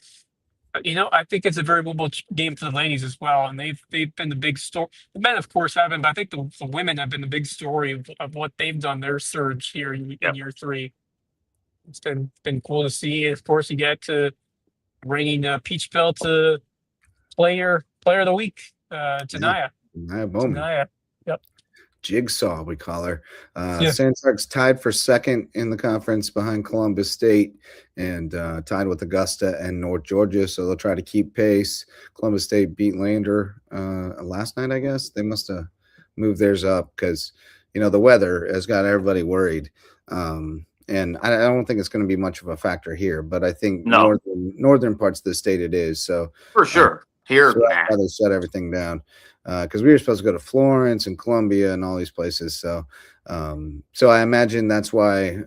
I think it's a very winnable game for the ladies as well, and they've been the big story. The men, of course, haven't, but I think the women have been the big story of what they've done. Their surge here in year 3. It's been cool to see. And of course, you get to bringing Peach Belt to player of the week, Tanaya. Bowman. Yep. Jigsaw, we call her. Sandstrikes tied for second in the conference behind Columbus State and tied with Augusta and North Georgia. So they'll try to keep pace. Columbus State beat Lander last night, I guess. They must have moved theirs up because, the weather has got everybody worried. And I don't think it's going to be much of a factor here, but I think northern parts of the state it is. So for sure. Here, so that's how they shut everything down. Because we were supposed to go to Florence and Columbia and all these places. So I imagine that's why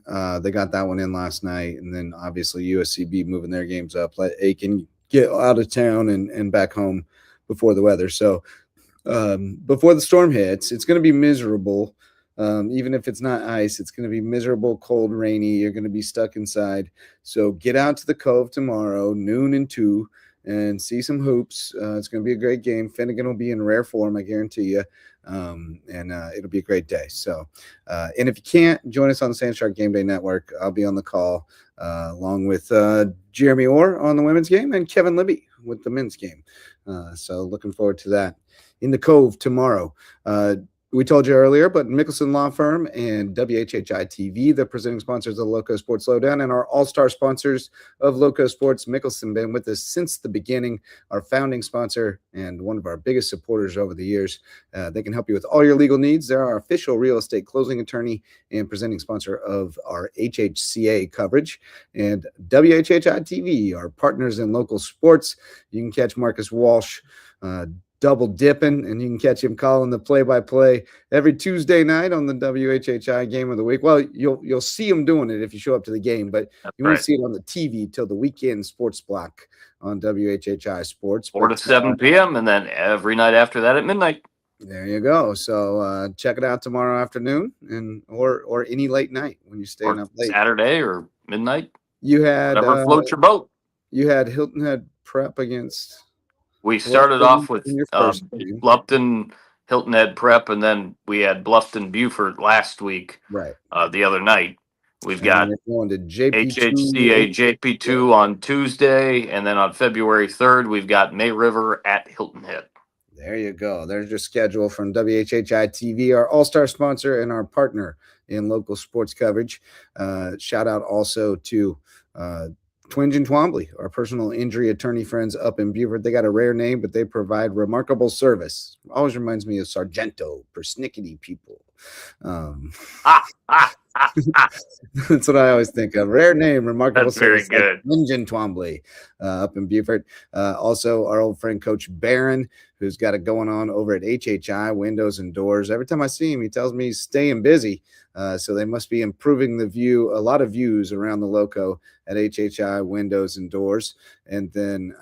they got that one in last night. And then obviously USCB moving their games up, let Aiken get out of town and back home before the weather. So before the storm hits, it's going to be miserable. Even if it's not ice, it's going to be miserable, cold, rainy. You're going to be stuck inside. So get out to the Cove tomorrow, noon and 2. And see some hoops. It's going to be a great game. Finnegan will be in rare form, I guarantee you. And it'll be a great day. So, and if you can't, join us on the Sandshark Game Day Network. I'll be on the call along with Jeremy Orr on the women's game and Kevin Libby with the men's game. So looking forward to that. In the Cove tomorrow. We told you earlier, but Mickelson Law Firm and WHHI TV, the presenting sponsors of Loco Sports Lowdown, and our all-star sponsors of Loco Sports. Mickelson been with us since the beginning, our founding sponsor and one of our biggest supporters over the years. They can help you with all your legal needs. They're our official real estate closing attorney and presenting sponsor of our HHCA coverage. And WHHI TV, our partners in local sports. You can catch Marcus Walsh double dipping, and you can catch him calling the play-by-play every Tuesday night on the WHHI Game of the Week. Well, you'll see him doing it if you show up to the game, but you won't see it on the TV till the weekend sports block on WHHI Sports. 4 to 7 p.m., and then every night after that at midnight. There you go. So check it out tomorrow afternoon or any late night when you're staying up late. Saturday or midnight. You had whatever floats your boat. You had Hilton Head prep against. We started off with Bluffton, Hilton Head prep, and then we had Bluffton Buford last week. Right. The other night. We've got HHCA JP2 on Tuesday, and then on February 3rd, we've got May River at Hilton Head. There you go. There's your schedule from WHHI TV, our all-star sponsor and our partner in local sports coverage. Shout out also to Twinge and Twombly, our personal injury attorney friends up in Beaufort. They got a rare name, but they provide remarkable service. Always reminds me of Sargento, persnickety people. That's what I always think of. Rare name, remarkable service. Very good. Twinge and Twombly up in Beaufort. Also, our old friend Coach Barron, who's got it going on over at HHI Windows and Doors. Every time I see him, he tells me he's staying busy. So they must be improving a lot of views around the Loco at HHI Windows and Doors. And then,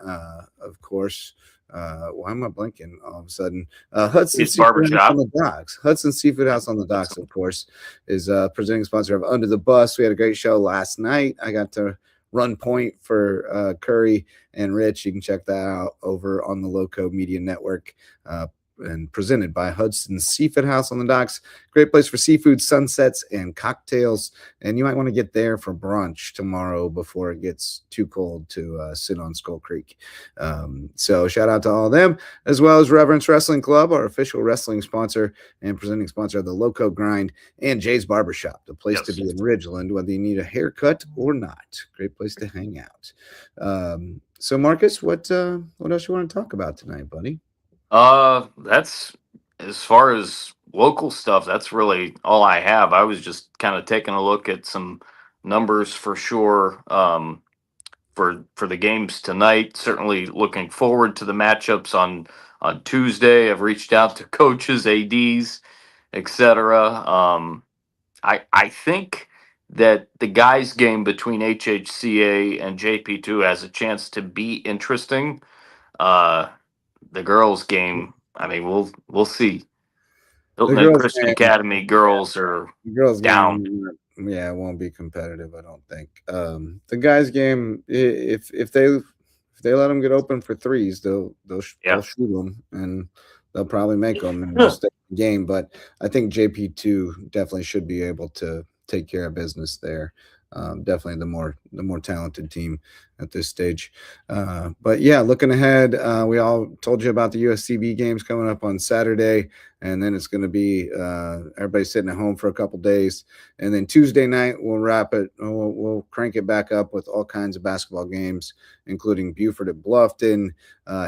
of course, Why am I blanking all of a sudden? Hudson It's Seafood House Barbershop. on the Docks. Hudson Seafood House on the Docks, of course, is presenting sponsor of Under the Bus. We had a great show last night. I got to run point for Curry and Rich. You can check that out over on the Loco Media Network. And presented by Hudson Seafood House on the Docks. Great place for seafood, sunsets, and cocktails. And you might want to get there for brunch tomorrow before it gets too cold to sit on Skull Creek. So shout out to all of them, as well as Reverence Wrestling Club, our official wrestling sponsor and presenting sponsor of the Loco Grind, and Jay's Barbershop, the place to be in Ridgeland, whether you need a haircut or not. Great place to hang out. So Marcus, what else you want to talk about tonight, buddy? That's as far as local stuff, that's really all I have. I was just kind of taking a look at some numbers for sure for the games tonight. Certainly looking forward to the matchups on Tuesday. I've reached out to coaches, ADs, etc. I think that the guys game between HHCA and JP2 has a chance to be interesting. The girls game, I mean, we'll see. Hilton and Christian Academy girls are down. Yeah, it won't be competitive, I don't think. The guys game, if they let them get open for threes, they'll shoot them, and they'll probably make them in the game. But I think JP2 definitely should be able to take care of business there. Definitely the more talented team at this stage. But yeah, looking ahead, we all told you about the USCB games coming up on Saturday, and then it's going to be everybody sitting at home for a couple days, and then Tuesday night we'll wrap it. We'll crank it back up with all kinds of basketball games, including Buford at Bluffton,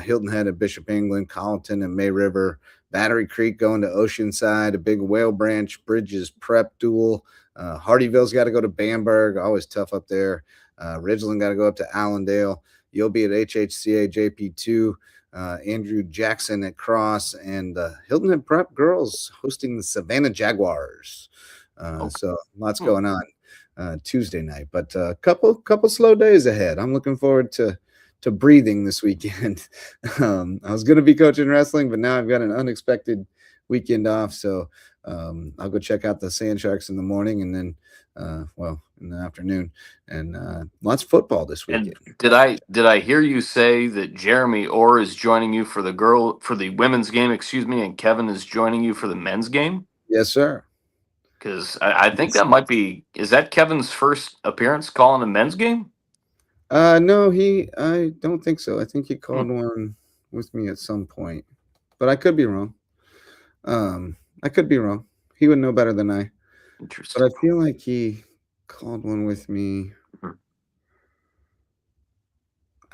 Hilton Head at Bishop England, Colleton and May River, Battery Creek going to Oceanside, a big Whale Branch Bridges prep duel. Hardyville's got to go to Bamberg, always tough up there. Ridgeland got to go up to Allendale. You'll be at HHCA JP2. Andrew Jackson at Cross, and Hilton Head Prep girls hosting the Savannah Jaguars. So lots going on Tuesday night, but a couple slow days ahead. I'm looking forward to breathing this weekend. I was going to be coaching wrestling, but now I've got an unexpected weekend off, so I'll go check out the Sand Sharks in the morning, and then in the afternoon, and lots of football this weekend. And did I hear you say that Jeremy Orr is joining you for the women's game, and Kevin is joining you for the men's game? Yes, sir. Because I think that might be, is that Kevin's first appearance calling a men's game? No, I don't think so. I think he called one with me at some point, but I could be wrong. He would know better than I. Interesting. But I feel like he called one with me. I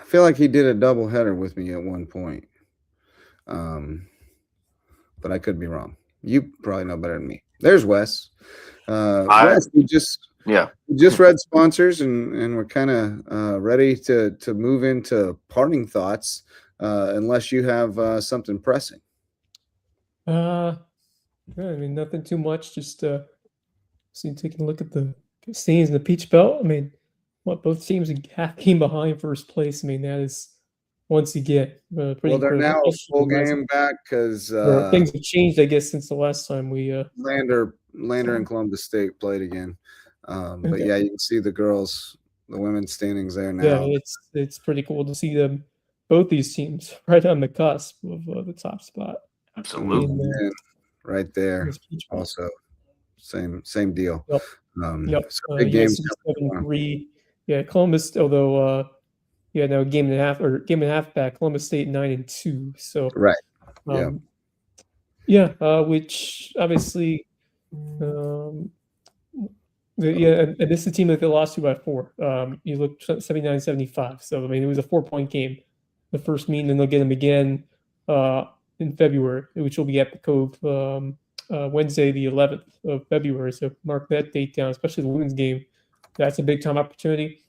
feel like he did a double header with me at one point. But I could be wrong. You probably know better than me. There's Wes. Wes, we just read sponsors, and we're kind of ready to move into parting thoughts, unless you have something pressing. I mean, nothing too much. Just taking a look at the standings in the Peach Belt. I mean, both teams are half game behind first place. I mean, that is once again pretty. Well, they're now a full game back because things have changed, I guess, since the last time we Lander and Columbus State played again. But yeah, you can see the women's standings there now. Yeah, it's pretty cool to see them, both these teams, right on the cusp of the top spot. Absolutely. Right there. Also, same deal. Yep. So big games. 7-3. Yeah, Columbus, although now game and a half back. Columbus State 9-2. So right. Which obviously, and this is a team that they lost to by 4. You look 79-75. So I mean, it was a 4-point game, the first meeting, and they'll get them again in February, which will be at the Cove Wednesday, the 11th of February. So mark that date down, especially the women's game. That's a big time opportunity.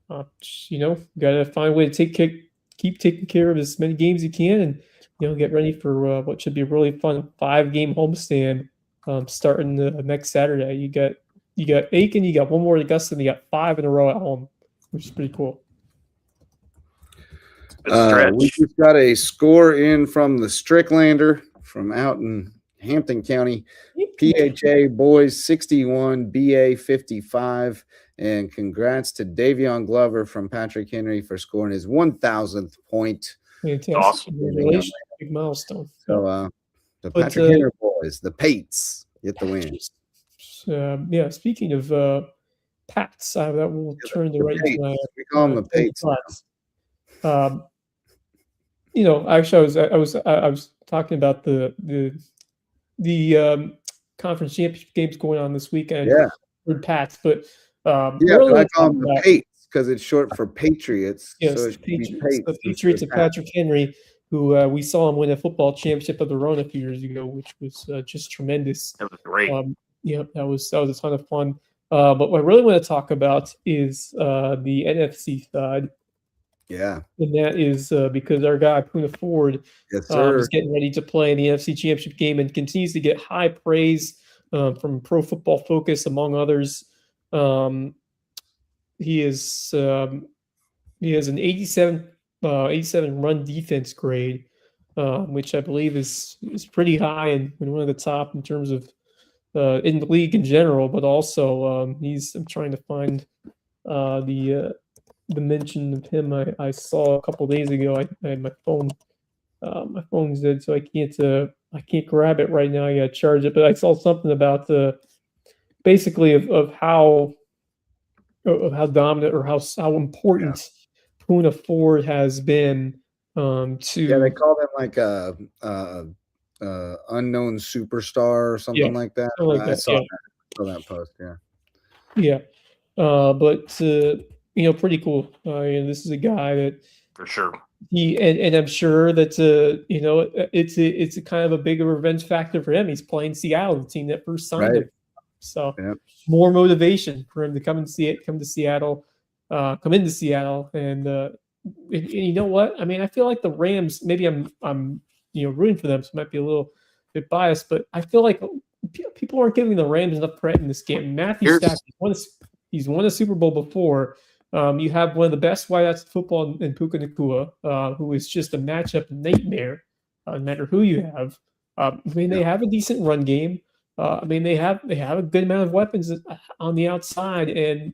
Got to find a way to keep taking care of as many games as you can, and get ready for what should be a really fun 5-game homestand starting next Saturday. You got Aiken, you got one more at Augusta, and you got 5 in a row at home, which is pretty cool. We just got a score in from the Stricklander from out in Hampton County. PHA boys 61, BA 55. And congrats to Davion Glover from Patrick Henry for scoring his 1,000th point. Fantastic. Awesome. Congratulations. Big milestone. So the Patrick Henry boys, the Pates, get the win. Yeah, speaking of Pats, that will turn the right into my. We call them the Pates. Actually, I was talking about the conference championship games going on this weekend. Yeah, for Pats, but really I call them the Pates because it's short for Patriots. Yes, so the Patriots of Patrick Henry, who we saw him win a football championship of their own a few years ago, which was just tremendous. That was great. That was a ton of fun. But what I really want to talk about is the NFC side. Yeah. And that is because our guy, Poona Ford, is getting ready to play in the NFC Championship game and continues to get high praise from Pro Football Focus, among others. He has an 87 run defense grade, which I believe is pretty high and one of the top in terms of in the league in general, but also I'm trying to find the mention of him I saw a couple days ago. I had my phone's dead, so I can't grab it right now. I got to charge it, but I saw something about basically of how dominant or how important Poona Ford has been to. Yeah, they call him like a unknown superstar or something like that. I saw that post. Yeah. But pretty cool. This is a guy that for sure. And I'm sure that it's a kind of a big revenge factor for him. He's playing Seattle, the team that first signed him. So more motivation for him to come into Seattle, and you know what? I mean, I feel like the Rams. Maybe I'm rooting for them, so I might be a little bit biased, but I feel like people aren't giving the Rams enough credit in this game. Matthew Stafford, he's won a Super Bowl before. You have one of the best wideouts in football in Puka Nacua, who is just a matchup nightmare, no matter who you have. They have a decent run game. They have a good amount of weapons on the outside, and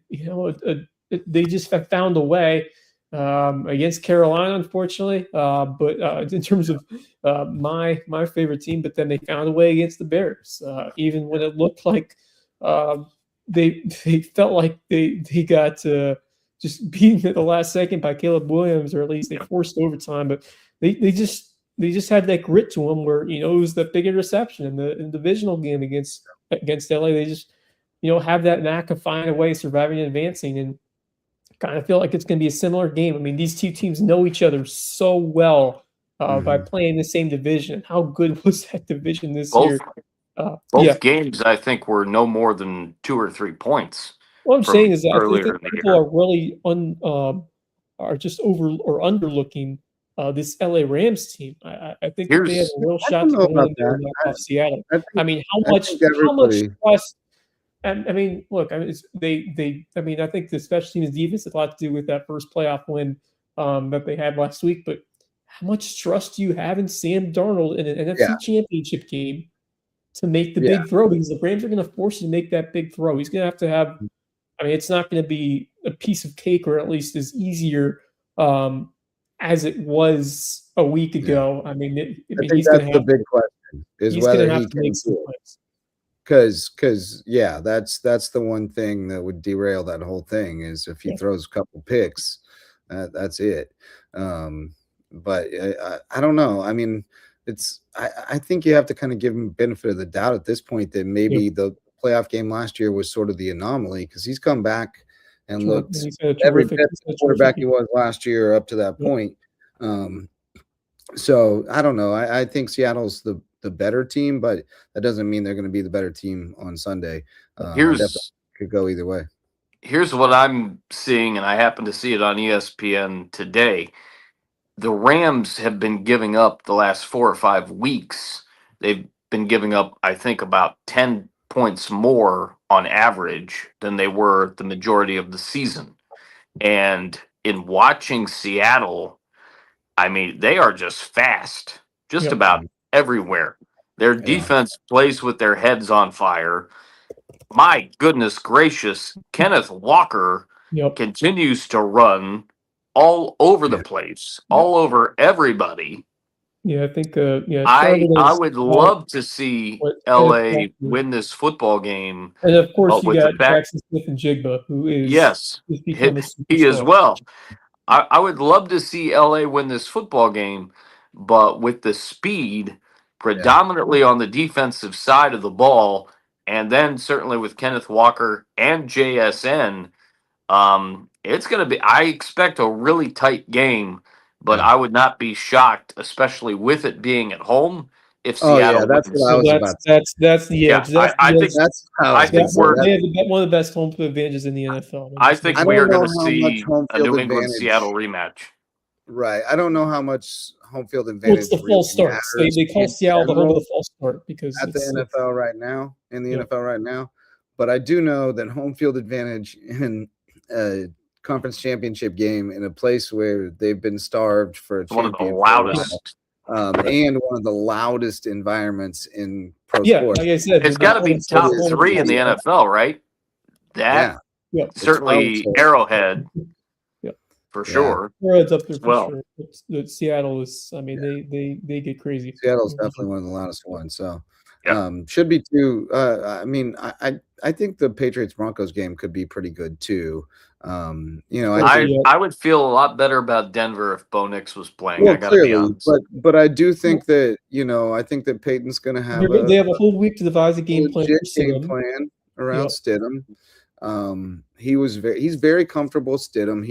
they just have found a way against Carolina, unfortunately. But in terms of my favorite team, but then they found a way against the Bears, even when it looked like they felt like they got just beaten at the last second by Caleb Williams, or at least they forced overtime. But they just had that grit to them, where it was that big interception in the divisional game against LA. They just have that knack of finding a way, surviving and advancing, and kind of feel like it's going to be a similar game. I mean, these two teams know each other so well by playing the same division. How good was that division this year? Both games, I think, were no more than 2 or 3 points. What I'm saying is that I think people are really are just underlooking this LA Rams team. I think they have a real shot to win off Seattle. I mean, how much trust? I mean, look, I think the special teams defense had a lot to do with that first playoff win that they had last week. But how much trust do you have in Sam Darnold in an NFC Championship game to make the big throw? Because the Rams are going to force you to make that big throw. He's going to have. I mean, it's not going to be a piece of cake, or at least as easier as it was a week ago. I mean, he's going to have the big question is whether he can make some plays. Because that's the one thing that would derail that whole thing is if he throws a couple picks, that's it. But I don't know. I mean, I think you have to kind of give him benefit of the doubt at this point that maybe the playoff game last year was sort of the anomaly, because he's come back and looked every bit the quarterback he was last year up to that point. So I don't know. I think Seattle's the better team, but that doesn't mean they're going to be the better team on Sunday. Could go either way. Here's what I'm seeing, and I happen to see it on ESPN today. The Rams have been giving up the last 4 or 5 weeks. They've been giving up, I think, about 10 points more on average than they were the majority of the season. And in watching Seattle, I mean, they are just fast, just about everywhere. Their defense plays with their heads on fire. My goodness gracious, Kenneth Walker continues to run all over the place, all over everybody. Yeah, I think. I would love to see LA win this football game. And of course, you with got the back. Jackson Smith and Jigba, who is Yes, has become a superstar. he as well. I would love to see LA win this football game, but with the speed predominantly on the defensive side of the ball, and then certainly with Kenneth Walker and JSN, it's going to be, I expect a really tight game, but I would not be shocked, especially with it being at home, if Seattle that's wins. what I was about to say. That's the edge. I think that's how I think they have one of the best home field advantages in the NFL. I think we are going to how much see home a field New England advantage- Seattle rematch. Right. I don't know how much home field advantage. It's the false start. They call Seattle the home of the false start because at the NFL right now, NFL right now. But I do know that home field advantage in a conference championship game in a place where they've been starved for a One of the champion loudest. and one of the loudest environments in pro Yeah, sports. like I said, It's got to be top 3 in the NFL, right? That certainly Arrowhead. For sure. Arrowhead's up there for sure. But Seattle is, I mean, they get crazy. Seattle's definitely one of the loudest ones. So should be too. I mean, I think the Patriots Broncos game could be pretty good too. I would feel a lot better about Denver if Bo Nix was playing. Well, I gotta be honest. but I do think that I think that Peyton's going to have. They have a whole week to devise a game plan around Stidham. He's very comfortable with Stidham.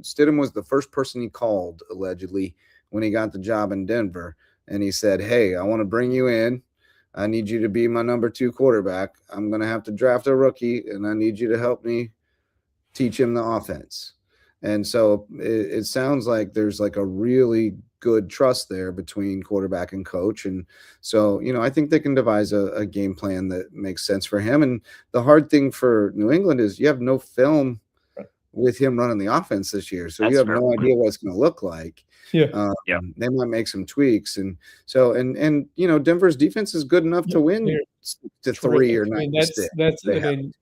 Stidham was the first person he called allegedly when he got the job in Denver, and he said, "Hey, I want to bring you in. I need you to be my number 2 quarterback. I'm going to have to draft a rookie, and I need you to help me teach him the offense." And so it sounds like there's like a really good trust there between quarterback and coach. And so, I think they can devise a game plan that makes sense for him. And the hard thing for New England is you have no film with him running the offense this year. So you have no idea what it's going to look like. They might make some tweaks. And so, and Denver's defense is good enough to win to 3 or 9.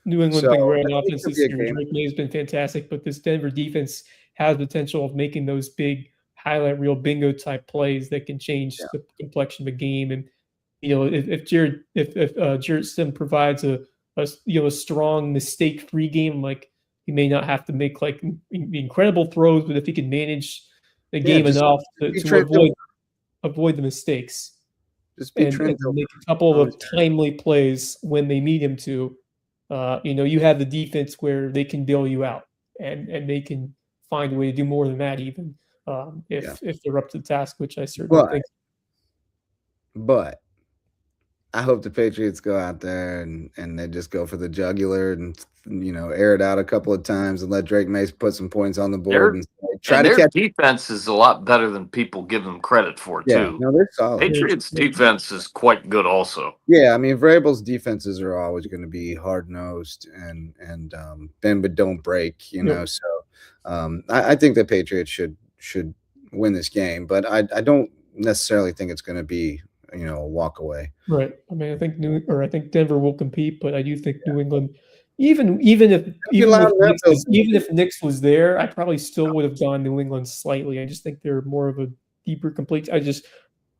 New England been great on offense this year. Drake May has been fantastic, but this Denver defense has potential of making those big highlight reel bingo type plays that can change the complexion of the game. And if Jarrett Stidham provides a strong mistake free game, like he may not have to make like incredible throws, but if he can manage the game enough to avoid the mistakes and make a couple of timely plays when they need him to. You have the defense where they can bail you out and they can find a way to do more than that even if they're up to the task, which I certainly think. But I hope the Patriots go out there and they just go for the jugular and air it out a couple of times and let Drake May put some points on the board and try to catch. Defense is a lot better than people give them credit for too. No, they're solid. Patriots defense is quite good also. Yeah, I mean Vrabel's defenses are always going to be hard nosed and bend but don't break. So I think the Patriots should win this game, but I don't necessarily think it's going to be a walk away. Right. I mean, I think Denver will compete, but I do think New England. Even if Nix was there, I probably still would have gone New England slightly. I just think they're more of a deeper complete. I just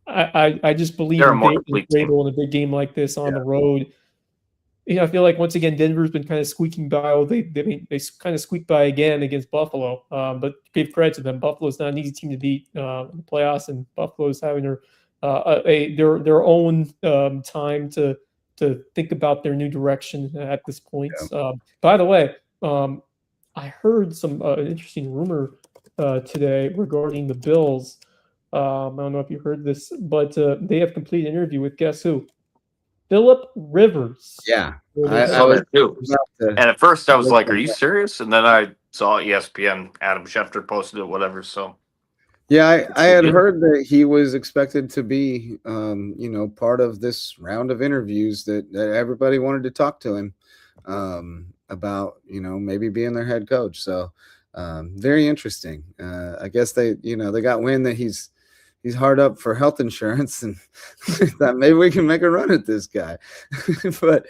believe in Vrabel in a big game like this on the road. I feel like once again Denver's been kind of squeaking by. They kind of squeaked by again against Buffalo, but give credit to them. Buffalo's not an easy team to beat in the playoffs, and Buffalo's having their own time to think about their new direction at this point. By the way, I heard some interesting rumor today regarding the Bills. I don't know if you heard this, but they have completed an interview with guess who? Phillip Rivers. Yeah, I saw that too. And at first I was like, "Are you serious?" And then I saw ESPN, Adam Schefter posted it, whatever. So. Yeah, I had heard that he was expected to be, part of this round of interviews that everybody wanted to talk to him about, maybe being their head coach. So Very interesting. I guess they got wind that he's hard up for health insurance, and thought maybe we can make a run at this guy. But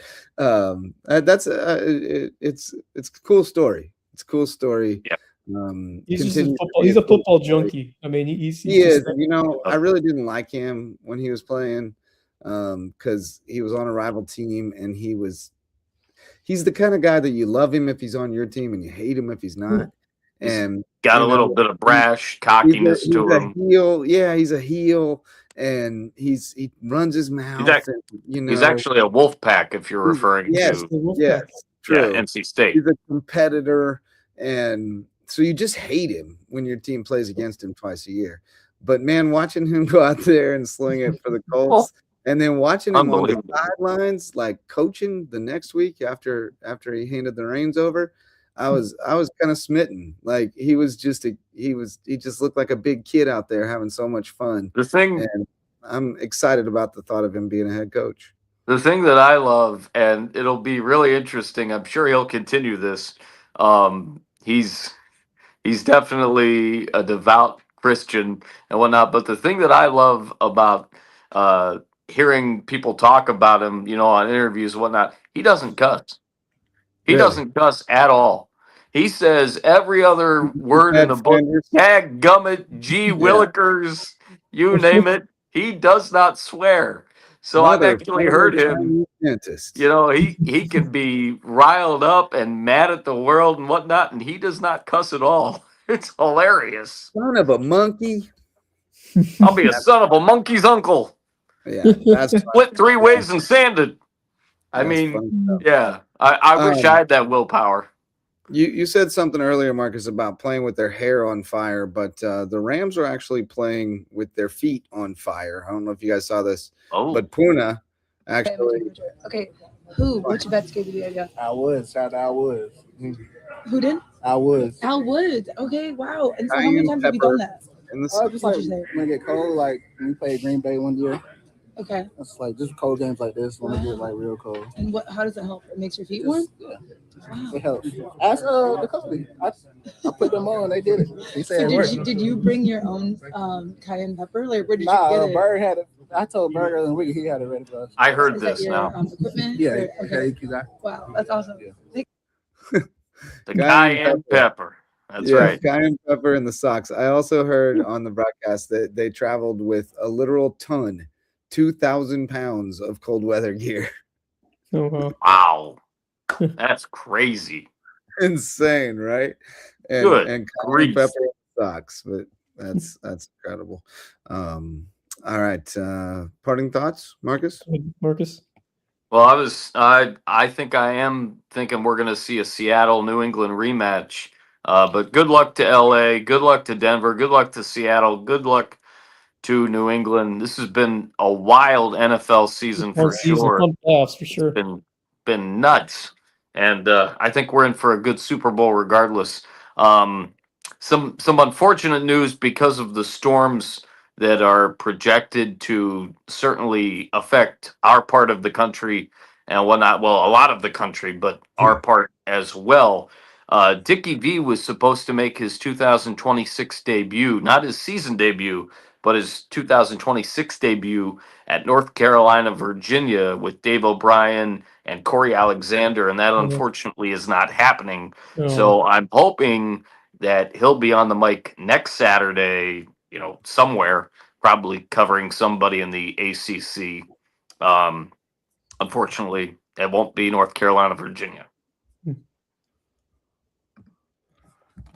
that's it's a cool story. It's a cool story. Yeah. He's a football junkie. I mean, he is. I really didn't like him when he was playing, because he was on a rival team, and he's the kind of guy that you love him if he's on your team, and you hate him if he's not. And got a little bit of brash cockiness to him. Heel. Yeah, he's a heel, and he runs his mouth. He's actually a wolf pack, if you're referring to. Yes, true. Yeah, NC State. He's a competitor, and so you just hate him when your team plays against him twice a year. But man, watching him go out there and sling it for the Colts, and then watching him on the sidelines, like coaching the next week after he handed the reins over, I was kind of smitten. Like he just looked like a big kid out there having so much fun. And I'm excited about the thought of him being a head coach. The thing that I love, and it'll be really interesting, I'm sure he'll continue this. He's definitely a devout Christian and whatnot. But the thing that I love about hearing people talk about him, on interviews and whatnot, he doesn't cuss. He doesn't cuss at all. He says every other word in the book. Tag gummit, gee willikers, you name it. He does not swear. So I've actually heard him. He can be riled up and mad at the world and whatnot, and he does not cuss at all. It's hilarious. Son of a monkey. I'll be a son of a monkey's uncle. Yeah, that's split 3 ways and sanded. I mean, yeah. I wish I had that willpower. You said something earlier, Marcus, about playing with their hair on fire, but the Rams are actually playing with their feet on fire. I don't know if you guys saw this, but Puna actually. Okay, which vets gave you the idea? Al Woods. Shout out Al Woods. Who did? Al Woods. Al Woods. Okay, wow. And so how many times have you done that? Just like when it get cold, like we played Green Bay one year. Okay. It's like just cold games like this when it get like real cold. And how does it help? It makes your feet warm? Yeah. Wow. It helps. Ask the company. I put them on. They did it. He said did you bring your own cayenne pepper? Like where did you get it? Bird had it. I told Bird earlier in the week he had it ready for us. I heard this your, now. Equipment? Yeah. Okay. Wow, that's awesome. Yeah. The cayenne pepper. That's right. Cayenne pepper in the socks. I also heard on the broadcast that they traveled with a literal ton, 2,000 pounds of cold weather gear. Oh, wow. That's crazy. Insane, right? And cayenne pepper in the socks, but that's incredible. All right. Parting thoughts, Marcus? Well, I think I am thinking we're going to see a Seattle-New England rematch. But good luck to LA. Good luck to Denver. Good luck to Seattle. Good luck to New England. This has been a wild NFL season for sure. Playoffs for sure. It's been nuts. And I think we're in for a good Super Bowl regardless. Some unfortunate news because of the storms that are projected to certainly affect our part of the country and whatnot. Well, a lot of the country, but our part as well. Dickie V was supposed to make his 2026 debut, not his season debut, but his 2026 debut at North Carolina, Virginia with Dave O'Brien and Corey Alexander, and that unfortunately is not happening. So I'm hoping that he'll be on the mic next Saturday, somewhere, probably covering somebody in the ACC. Unfortunately, it won't be North Carolina, Virginia.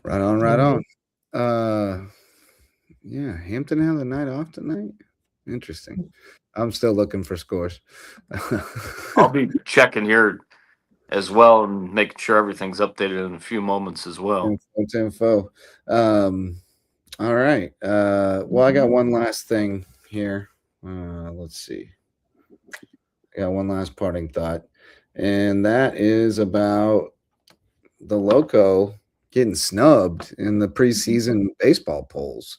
Right on. Yeah, Hampton had the night off tonight. Interesting. I'm still looking for scores. I'll be checking here as well and making sure everything's updated in a few moments as well. Info. All right. Well, I got one last thing here. Let's see. I got one last parting thought, and that is about the Loco getting snubbed in the preseason baseball polls.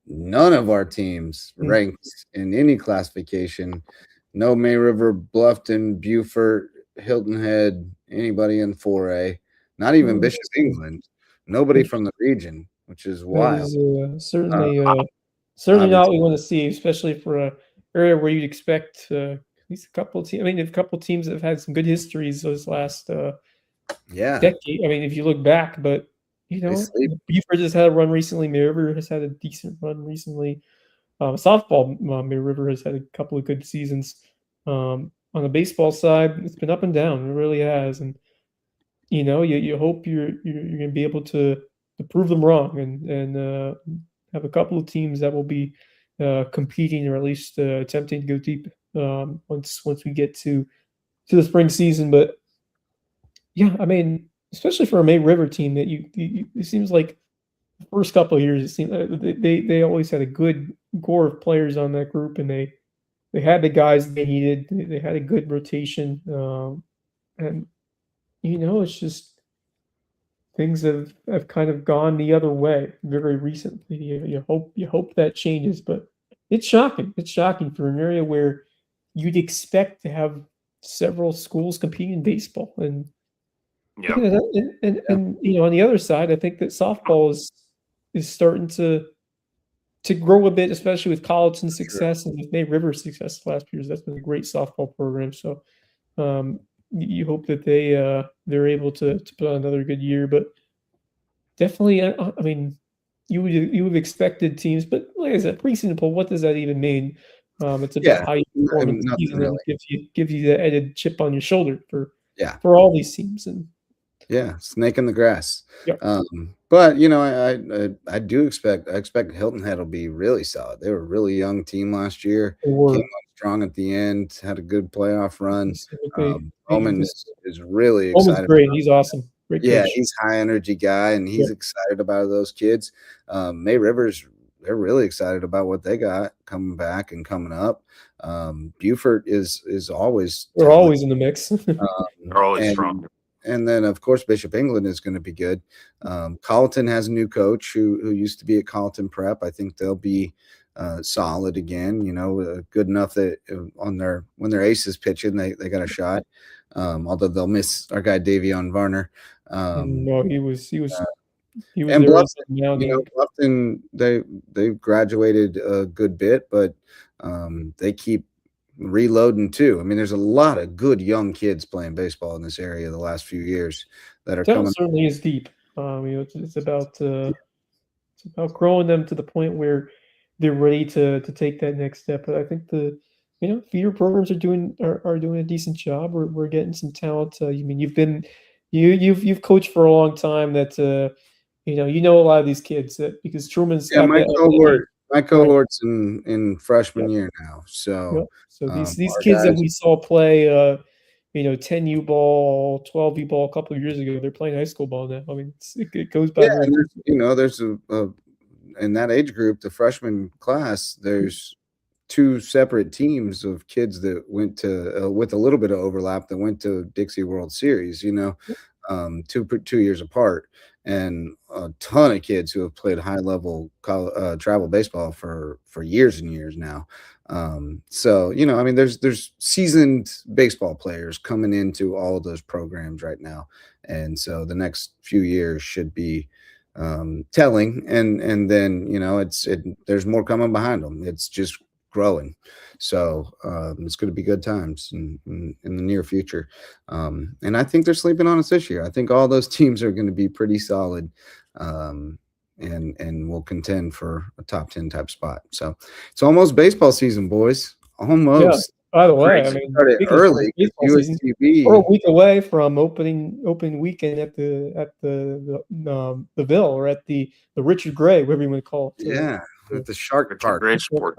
None of our teams ranked in any classification. No May River, Bluffton, Beaufort, Hilton Head, anybody in 4A, not even Bishop England. Nobody from the region, which is That wild. is certainly obviously. not what we want to see, especially for an area where you'd expect at least a couple of teams. I mean, a couple of teams that have had some good histories those last decade. I mean, if you look back, but Beaufort has had a run recently. May River has had a decent run recently. Softball, May River has had a couple of good seasons. On the baseball side, it's been up and down. It really has, and you hope you're going to be able to prove them wrong and have a couple of teams that will be competing or at least attempting to go deep once we get to the spring season. But yeah, I mean, especially for a May River team, that it seems like the first couple of years, it seemed they always had a good core of players on that group, and they had the guys they needed. They had a good rotation, and it's just things have kind of gone the other way very recently. You hope that changes, but it's shocking. It's shocking for an area where you'd expect to have several schools competing in baseball, and and on the other side, I think that softball is starting to grow a bit, especially with Colleton's success and with May River's success last year. That's been a great softball program. So you hope that they're able to put on another good year. But definitely, I mean, you would have expected teams, but like I said, preseason poll, what does that even mean? It's about how you perform in the season, and gives you that added chip on your shoulder for all these teams. And snake in the grass. Yep. But I expect Hilton Head will be really solid. They were a really young team last year. Came on strong at the end, had a good playoff run. Roman is really excited. Roman's great. He's awesome. Great coach. He's a high energy guy, and he's excited about those kids. May Rivers, they're really excited about what they got coming back and coming up. Beaufort is always they're always in the mix. They're always strong. And then, of course, Bishop England is going to be good. Colleton has a new coach who used to be at Colleton Prep. I think they'll be solid again. Good enough that when their aces pitching, they got a shot. Although they'll miss our guy Davion Varner. No, he was. And Bluffton, they graduated a good bit, but they keep reloading too. I mean, there's a lot of good young kids playing baseball in this area the last few years that are coming. Certainly is deep. It's about growing them to the point where they're ready to take that next step. But I think the feeder programs are doing a decent job. We're getting some talent. You've coached for a long time. That a lot of these kids because Truman's got my cohort's in freshman year now. So these kids that we saw play 10U ball, 12U ball a couple of years ago, they're playing high school ball now. I mean, it goes by. There's in that age group, the freshman class, there's two separate teams of kids that went to with a little bit of overlap that went to Dixie World Series, 2 years apart, and a ton of kids who have played high level travel baseball for years and years now. There's seasoned baseball players coming into all of those programs right now, and so the next few years should be telling, and then there's more coming behind them. It's just growing, so it's going to be good times in the near future, and I think they're sleeping on us this year. I think all those teams are going to be pretty solid, and will contend for a top 10 type spot. So it's almost baseball season, boys. Almost. By the way, I mean, started early. We're a week away from opening weekend at the Ville, or at the Richard Gray, whatever you want to call it. At the Shark Park. Great sport.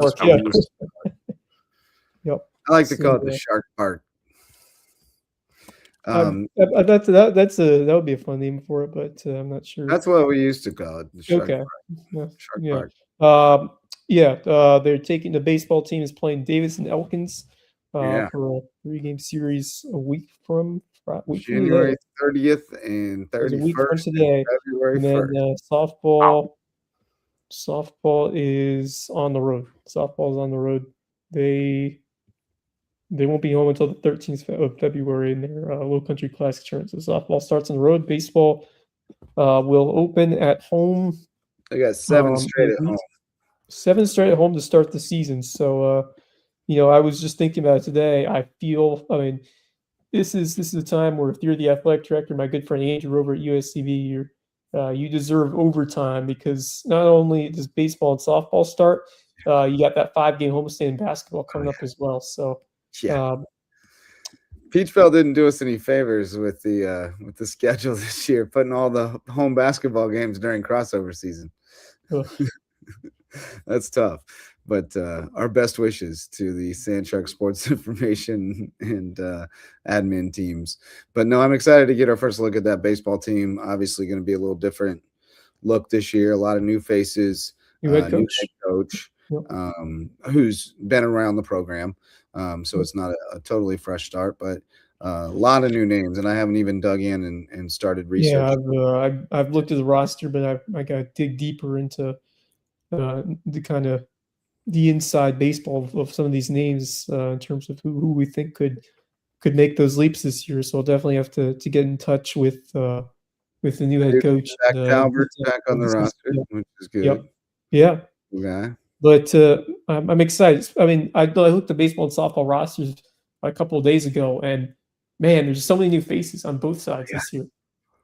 Yep. I like to call it the Shark Park. That would be a fun name for it, but I'm not sure. That's what we used to call it. The Shark Park. They're taking the baseball team is playing Davis and Elkins for a 3-game series a week from January 30th and 31st. A week from today. February 1st. And then softball is on the road. Softball is on the road. They won't be home until the 13th of February in their Low Country Classic tournament. So softball starts on the road. Baseball will open at home. They got 7 straight at home. 7 straight at home to start the season. So, I was just thinking about it today. I mean, this is a time where if you're the athletic director, my good friend Andrew over at USCB, you deserve overtime because not only does baseball and softball start, you got that 5-game homestand in basketball coming up as well. So, Peachbell didn't do us any favors with the schedule this year, putting all the home basketball games during crossover season. That's tough. But our best wishes to the Sandshark Sports Information and admin teams. But no, I'm excited to get our first look at that baseball team. Obviously going to be a little different look this year. A lot of new faces. New head coach. Who's been around the program. So it's not a totally fresh start, but a lot of new names. And I haven't even dug in and started research. Yeah, I've looked at the roster, but I got to dig deeper into the kind of the inside baseball of some of these names in terms of who we think could make those leaps this year. So I'll definitely have to get in touch with the new head coach. Zach Calvert's back on the roster, which is good. Yep. Yeah. Okay. But I'm excited. I mean, I looked at baseball and softball rosters a couple of days ago, and man, there's so many new faces on both sides this year.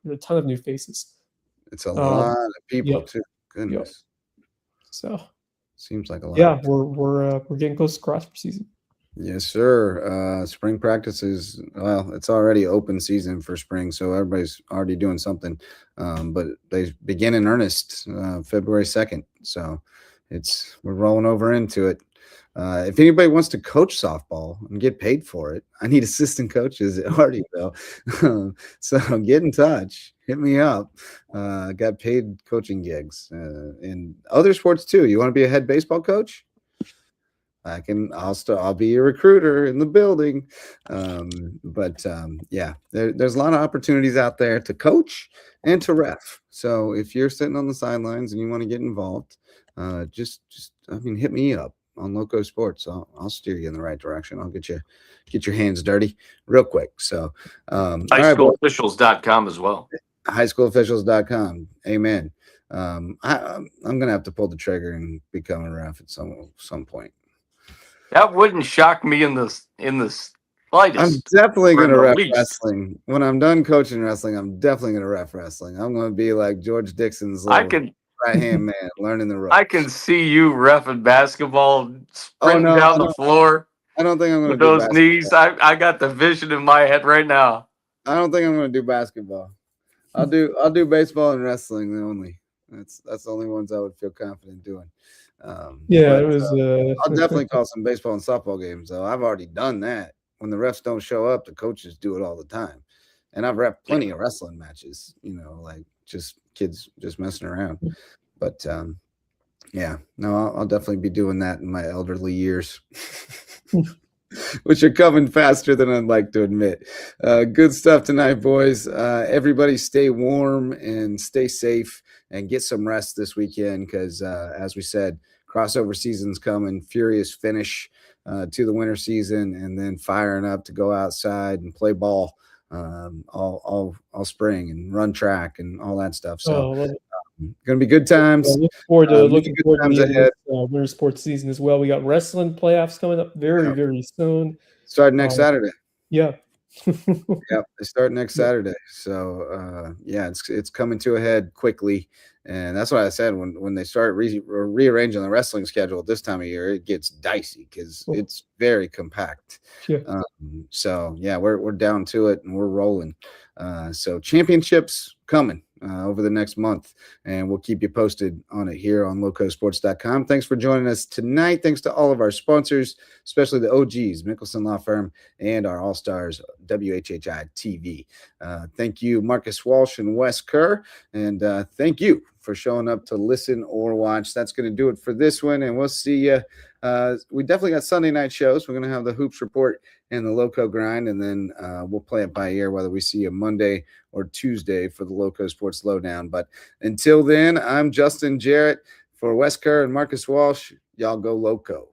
There are a ton of new faces. It's a lot of people too. Goodness. So seems like a lot. Yeah, we're getting close to crossover season. Yes, sir. Spring practices. Well, it's already open season for spring, so everybody's already doing something. But they begin in earnest February 2nd. So we're rolling over into it. If anybody wants to coach softball and get paid for it, I need assistant coaches at Hardyville. So get in touch. Hit me up. Got paid coaching gigs in other sports too. You want to be a head baseball coach? I'll be a recruiter in the building. Yeah, there's a lot of opportunities out there to coach and to ref. So if you're sitting on the sidelines and you want to get involved, hit me up on Loco Sports. I'll steer you in the right direction. I'll get your hands dirty real quick. So highschoolofficials.com as well. Highschoolofficials.com. Amen. I'm gonna have to pull the trigger and become a ref at some point. That wouldn't shock me in the slightest. I'm definitely gonna ref wrestling. When I'm done coaching wrestling, I'm definitely gonna ref wrestling. I'm gonna be like George Dixon's right-hand man, learning the ropes. I can see you reffing basketball, sprinting down the floor. I don't think I'm going to do those knees. I got the vision in my head right now. I don't think I'm going to do basketball. I'll do baseball and wrestling only. That's the only ones I would feel confident doing. I'll definitely call some baseball and softball games though. I've already done that. When the refs don't show up, the coaches do it all the time. And I've repped plenty of wrestling matches, like just kids just messing around. But I'll definitely be doing that in my elderly years, which are coming faster than I'd like to admit. Good stuff tonight, boys. Everybody stay warm and stay safe and get some rest this weekend because, as we said, crossover season's coming, furious finish to the winter season, and then firing up to go outside and play ball all spring and run track and all that stuff. So going to be good times. Looking forward to the winter sports season as well. We got wrestling playoffs coming up very soon. Starting next Saturday. Yeah. Yeah, they start next Saturday. So it's coming to a head quickly. And that's what I said when they start rearranging the wrestling schedule at this time of year, it gets dicey because it's very compact. Yeah. We're down to it and we're rolling. So championships coming over the next month, and we'll keep you posted on it here on LOWCOSPORTS.com. Thanks for joining us tonight. Thanks to all of our sponsors, especially the OGs, Mickelson Law Firm, and our All-Stars, WHHI TV. Thank you, Marcus Walsh and Wes Kerr, and thank you for showing up to listen or watch. That's going to do it for this one, and we'll see you. We definitely got Sunday night shows. We're going to have the Hoops Report and the Loco Grind, and then we'll play it by ear whether we see you Monday or Tuesday for the Loco Sports Lowdown. But until then, I'm Justin Jarrett for Wes Kerr and Marcus Walsh. Y'all go Loco.